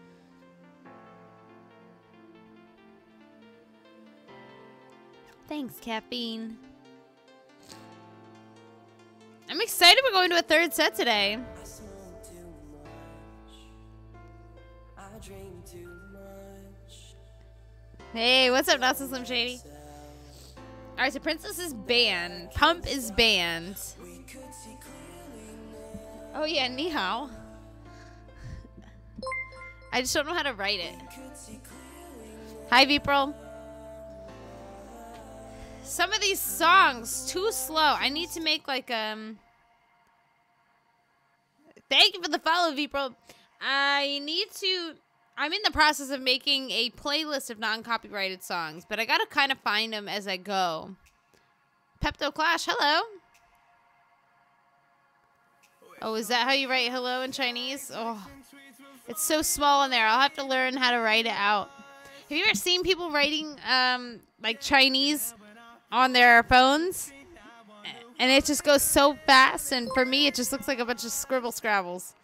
Thanks, Caffeine. I'm excited we're going to a 3rd set today. Hey, what's up, Nelson Slim Shady? Alright, so Princess is banned. Pump is banned. Oh yeah, ni hao. I just don't know how to write it. Hi, Vipro. Some of these songs too slow. I need to make like Thank you for the follow, Vipro. I'm in the process of making a playlist of non-copyrighted songs, but I gotta kind of find them as I go. Pepto Clash, hello. Oh, is that how you write hello in Chinese? Oh, it's so small in there. I'll have to learn how to write it out. Have you ever seen people writing like Chinese on their phones? And it just goes so fast, and for me, it just looks like a bunch of scribble scrabbles.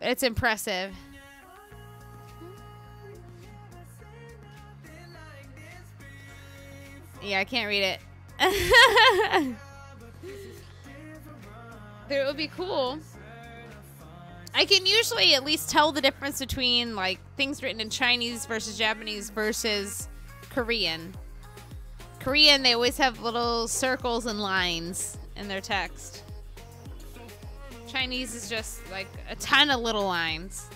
It's impressive. Yeah, I can't read it. But it would be cool. I can usually at least tell the difference between like things written in Chinese versus Japanese versus Korean. Korean, they always have little circles and lines in their text. Chinese is just like a ton of little lines.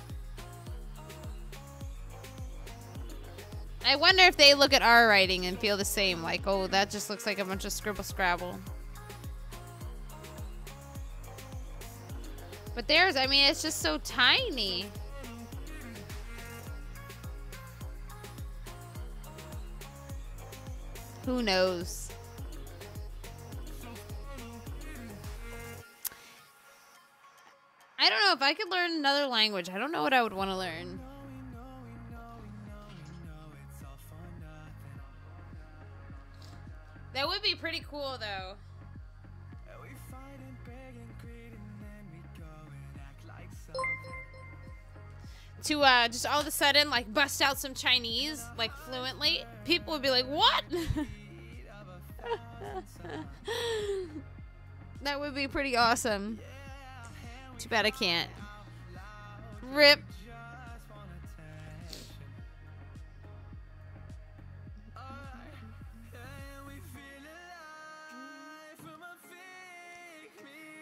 I wonder if they look at our writing and feel the same, like, oh, that just looks like a bunch of scribble scrabble. But theirs, I mean, it's just so tiny. Who knows? I don't know if I could learn another language. I don't know what I would want to learn. That would be pretty cool, though. To just all of a sudden, like, bust out some Chinese, like, fluently. People would be like, what? That would be pretty awesome. Too bad I can't. Rip.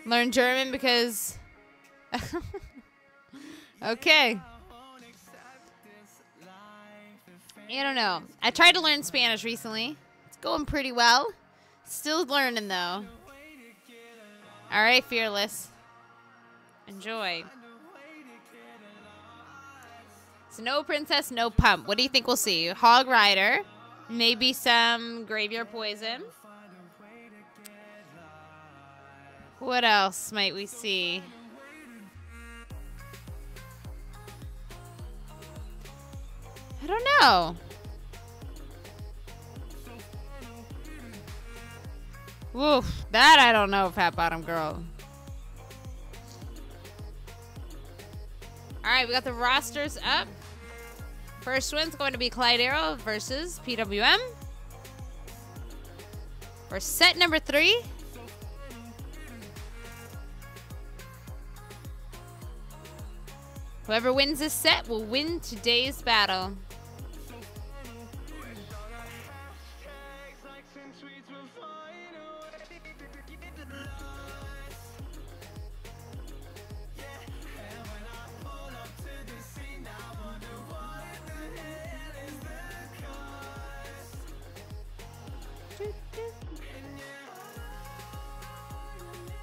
Learn German because... Okay. I don't know. I tried to learn Spanish recently. It's going pretty well. Still learning, though. All right, Fearless. Enjoy. So no princess, no pump. What do you think we'll see? Hog Rider. Maybe some Graveyard Poison. What else might we see? I don't know. Woof. That I don't know, Fat Bottom Girl. Alright, we got the rosters up. First one's going to be Clyde Arrow versus PWM. For set number 3. Whoever wins this set will win today's battle.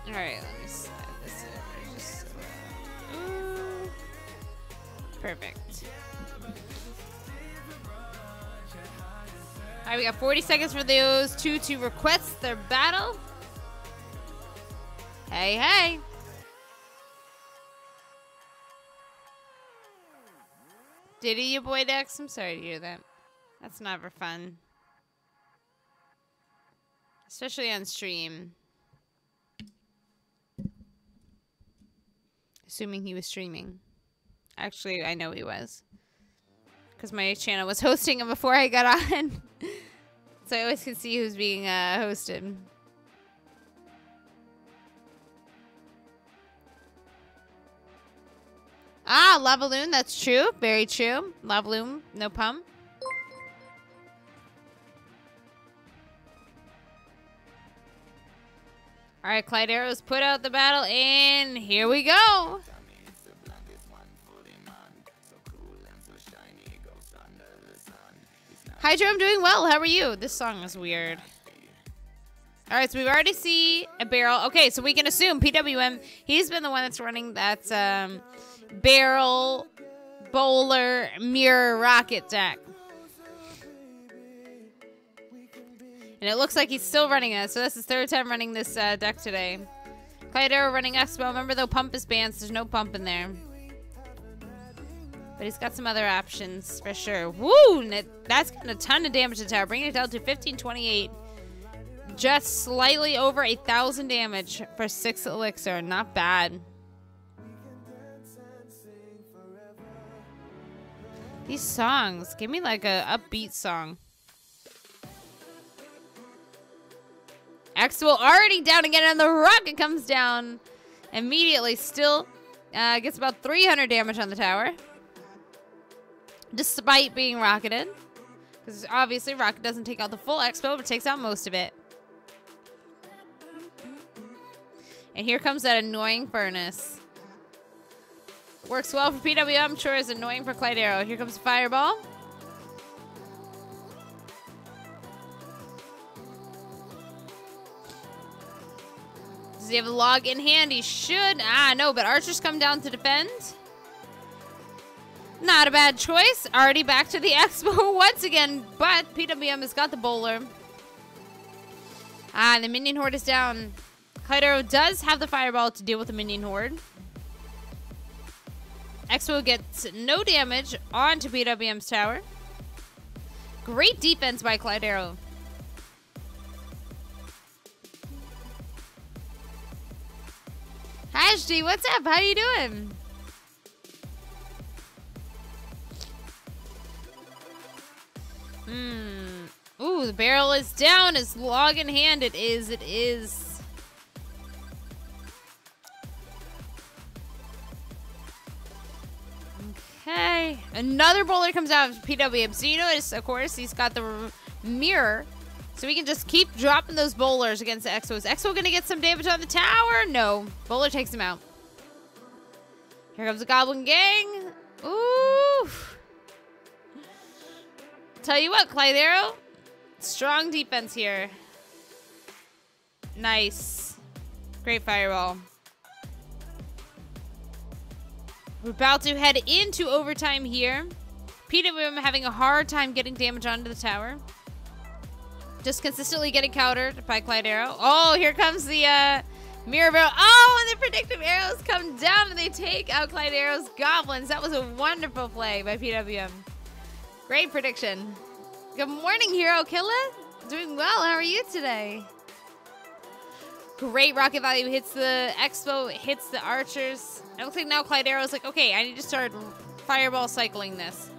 All right, let me slide this over. Just perfect. All right, we got 40 seconds for those two to request their battle. Hey, hey. Diddy, you boy Dex? I'm sorry to hear that. That's never fun. Especially on stream. Assuming he was streaming. Actually, I know he was. Because my channel was hosting him before I got on. So I always can see who's being hosted. Ah, Lavaloon, that's true. Very true. Lavaloon, no pump. All right, Clyde Arrows put out the battle, and here we go. Hydro, I'm doing well. How are you? This song is weird. All right, so we've already seen a barrel. Okay, so we can assume PWM, he's been the one that's running that barrel, bowler, mirror, rocket deck. And it looks like he's still running it. So that's his third time running this deck today. Clyde Arrow running Expo. Remember, though, pump is banned, so there's no pump in there. But he's got some other options for sure. Woo! That's getting a ton of damage to the tower. Bringing it down to 1528. Just slightly over 1,000 damage for 6 elixir. Not bad. These songs. Give me like a upbeat song. Expo already down again, and the rocket comes down immediately. Still gets about 300 damage on the tower. Despite being rocketed. Because obviously rocket doesn't take out the full Expo, but takes out most of it. And here comes that annoying furnace. Works well for PWM, I'm sure is annoying for Clyde Arrow. Here comes the fireball. Does he have a log in hand? He should. Ah, no, but archers come down to defend. Not a bad choice. Already back to the Expo once again, but PWM has got the bowler. Ah, and the minion horde is down. Clyde Arrow does have the fireball to deal with the minion horde. Expo gets no damage onto PWM's tower. Great defense by Clyde Arrow. Hashd, what's up? How you doing? Ooh, the barrel is down. Is log in hand. It is. It is. Okay. Another bowler comes out of PWM. So you notice, of course, he's got the mirror. So we can just keep dropping those bowlers against the Expo. Is Expo going to get some damage on the tower? No. Bowler takes him out. Here comes the Goblin Gang. Ooh. Tell you what, Clyde Arrow, strong defense here. Nice. Great fireball. We're about to head into overtime here. PWM having a hard time getting damage onto the tower. Just consistently getting countered by Clyde Arrow. Oh, here comes the mirror barrel. Oh, and the predictive arrows come down and they take out Clyde Arrow's goblins. That was a wonderful play by PWM. Great prediction. Good morning, Hero Killer. Doing well. How are you today? Great rocket value. Hits the Expo, hits the archers. It looks like now Clyde Arrow's like, okay, I need to start fireball cycling this.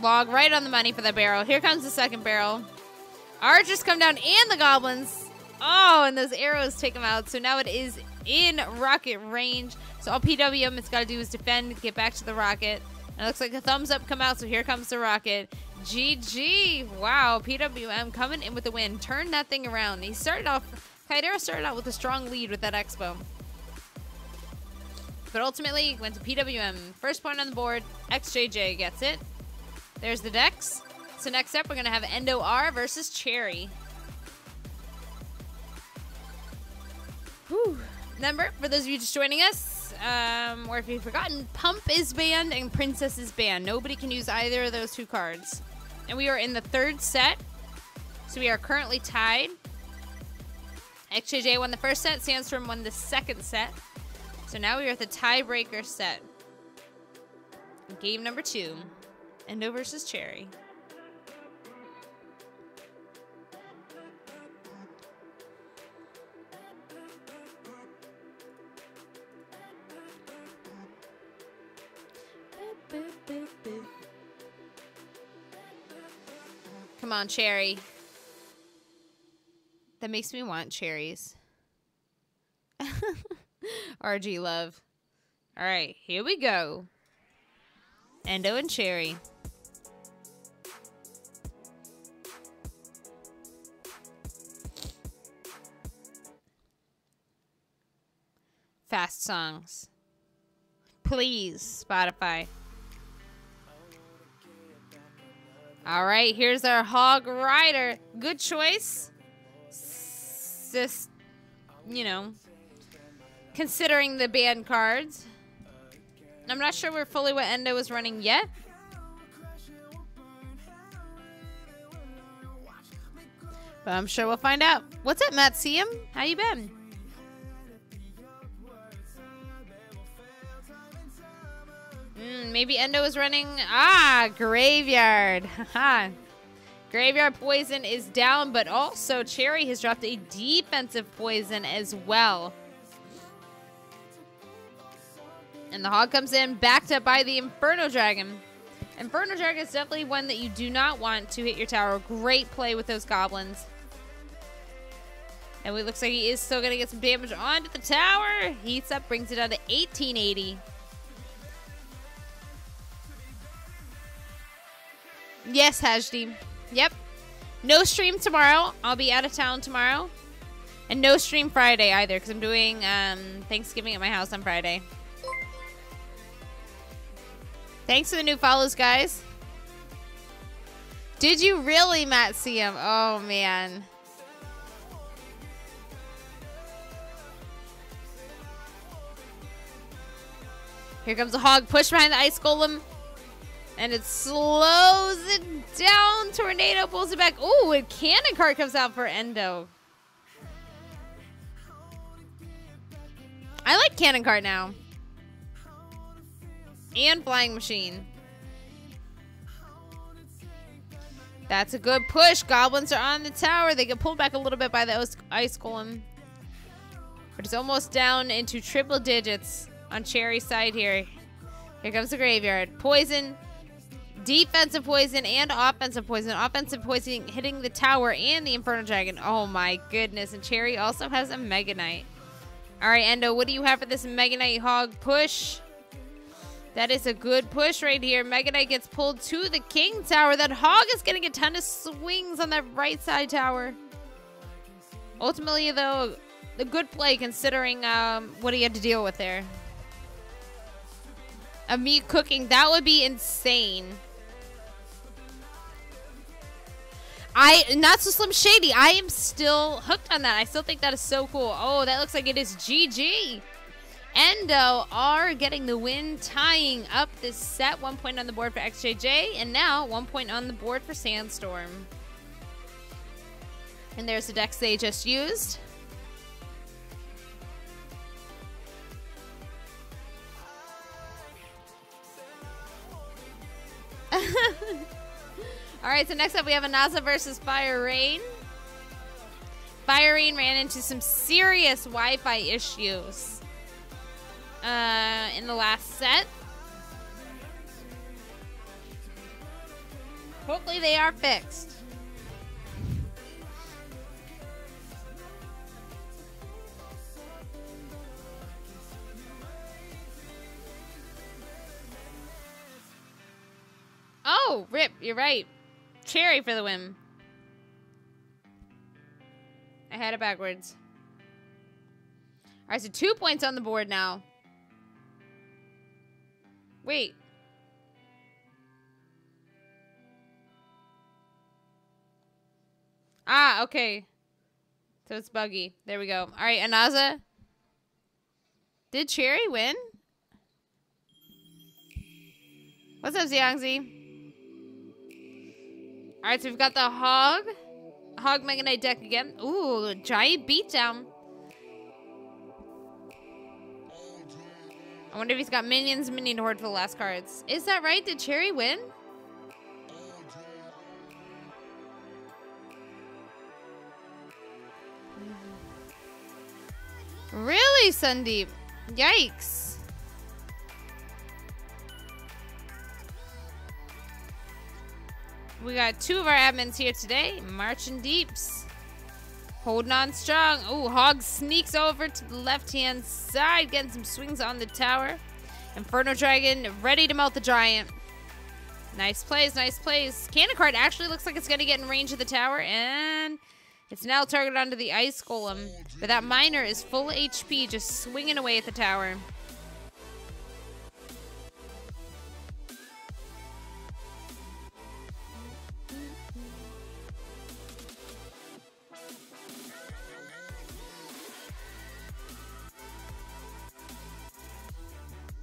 Log right on the money for that barrel. Here comes the second barrel. Archers come down and the goblins. Oh, and those arrows take them out. So now it is in rocket range. So all PWM has got to do is defend, get back to the rocket. And it looks like a thumbs up come out. So here comes the rocket. GG. Wow, PWM coming in with the win. Turn that thing around. He started off, Clyde Arrow started out with a strong lead with that Expo. But ultimately, went to PWM. First point on the board, XJJ gets it. There's the decks. So next up, we're going to have Endo R versus Cherry. Whew. Remember, for those of you just joining us, or if you've forgotten, Pump is banned and Princess is banned. Nobody can use either of those two cards. And we are in the third set. So we are currently tied. XJJ won the first set. Sandstorm won the second set. So now we are at the tiebreaker set. Game number 2. Endo versus Cherry. Come on, Cherry. That makes me want cherries. RG love. All right, here we go. Endo and Cherry. Fast songs. Please, Spotify. All right, here's our Hog Rider. Good choice. Just, you know, considering the banned cards. I'm not sure we're fully what Endo is running yet. But I'm sure we'll find out. What's up, Matt Siem? How you been? Maybe Endo is running... Ah, Graveyard. Haha. Graveyard Poison is down, but also Cherry has dropped a defensive poison as well. And the Hog comes in, backed up by the Inferno Dragon. Inferno Dragon is definitely one that you do not want to hit your tower. Great play with those goblins. And it looks like he is still going to get some damage onto the tower. Heats up, brings it down to 1880. Yes, Hajdi. Yep. No stream tomorrow. I'll be out of town tomorrow. And no stream Friday either, because I'm doing Thanksgiving at my house on Friday. Thanks for the new follows, guys. Did you really, Matt Siem? Oh, man. Here comes the Hog. Push behind the Ice Golem. And it slows it down. Tornado pulls it back. Ooh, a cannon card comes out for Endo. I like cannon card now. And flying machine. That's a good push. Goblins are on the tower. They get pulled back a little bit by the Ice Golem. But it's almost down into triple digits on Cherry's side here. Here comes the Graveyard. Poison. Defensive poison and offensive poison. Offensive poison hitting the tower and the Inferno Dragon. Oh my goodness. And Cherry also has a Mega Knight. Alright, Endo, what do you have for this Mega Knight Hog push? That is a good push right here. Mega Knight gets pulled to the King Tower. That Hog is getting a ton of swings on that right side tower. Ultimately, though, a good play considering what he had to deal with there. of me cooking. That would be insane. Not so Slim Shady. I am still hooked on that. I still think that is so cool. Oh, that looks like it is GG. Endo are getting the win, tying up this set. 1 point on the board for XJJ, and now 1 point on the board for Sandstorm. And there's the decks they just used. Alright, so next up we have Anaza versus Fire Rain. Fire Rain ran into some serious Wi-Fi issues in the last set. Hopefully they are fixed. Oh, rip, you're right. Cherry for the win. I had it backwards. Alright, so 2 points on the board now. Wait. Ah, okay. So it's buggy. There we go. Alright, Anaza. Did Cherry win? What's up, Xiangzi? Alright, so we've got the Hog. Hog Mega Knight deck again. Ooh, giant beatdown. I wonder if he's got minions, minion horde for the last cards. Is that right? Did Cherry win? Really, Sundeep? Yikes. We got two of our admins here today. Marching Deeps. Holding on strong. Ooh, Hog sneaks over to the left-hand side. Getting some swings on the tower. Inferno Dragon ready to melt the Giant. Nice plays, nice plays. Cannon card actually looks like it's going to get in range of the tower. And it's now targeted onto the Ice Golem. But that Miner is full HP, just swinging away at the tower.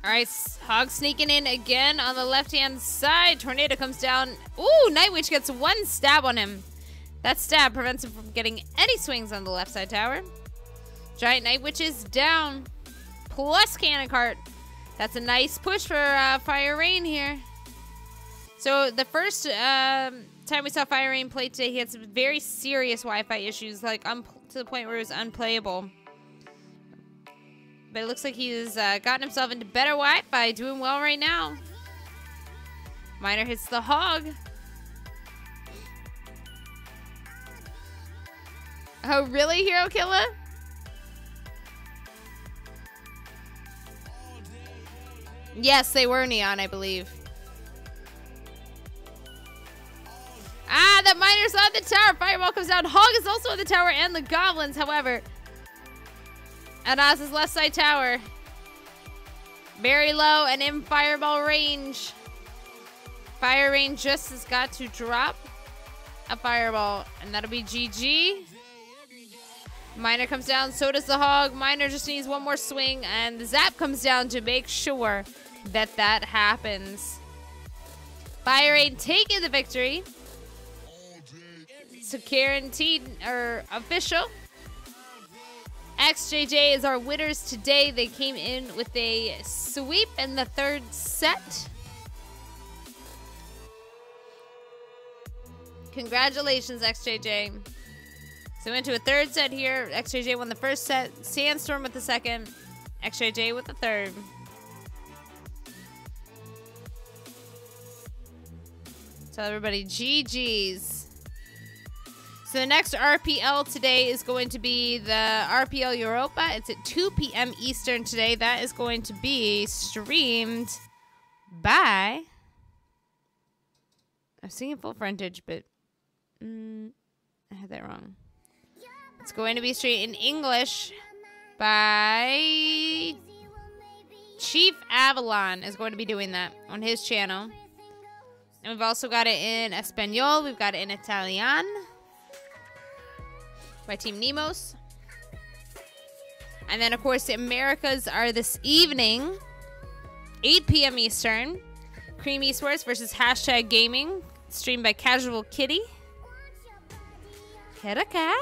All right, Hog sneaking in again on the left-hand side. Tornado comes down. Ooh, Night Witch gets one stab on him. That stab prevents him from getting any swings on the left side tower. Giant Night Witch is down. Plus Cannon Cart. That's a nice push for Fire Rain here. So the first time we saw Fire Rain play today, he had some very serious Wi-Fi issues, like to the point where it was unplayable. But it looks like he's gotten himself into better Wi-Fi, doing well right now. Miner hits the Hog. Oh, really, Hero Killer? Yes, they were Neon, I believe. Ah, the Miner's on the tower. Fireball comes down. Hog is also on the tower, and the Goblins, however. Anaza's left side tower. Very low and in fireball range. Fire Rain just has got to drop a fireball, and that'll be GG. Miner comes down, so does the Hog. Miner just needs one more swing, and the Zap comes down to make sure that that happens. Fire Rain taking the victory. So guaranteed, or official. XJJ is our winners today. They came in with a sweep in the third set. Congratulations, XJJ. So we went to a third set here. XJJ won the first set. Sandstorm with the second. XJJ with the third. So everybody, GG's. So the next RPL today is going to be the RPL Europa. It's at 2 p.m. Eastern today. That is going to be streamed by... I'm singing full frontage, but I had that wrong. It's going to be streamed in English by Chief Avalon is going to be doing that on his channel. And we've also got it in Espanol. We've got it in Italian by Team Nemos. And then, of course, the Americas are this evening, 8 p.m. Eastern. Cream Esports versus Hashtag Gaming, streamed by Casual Kitty. Heraka.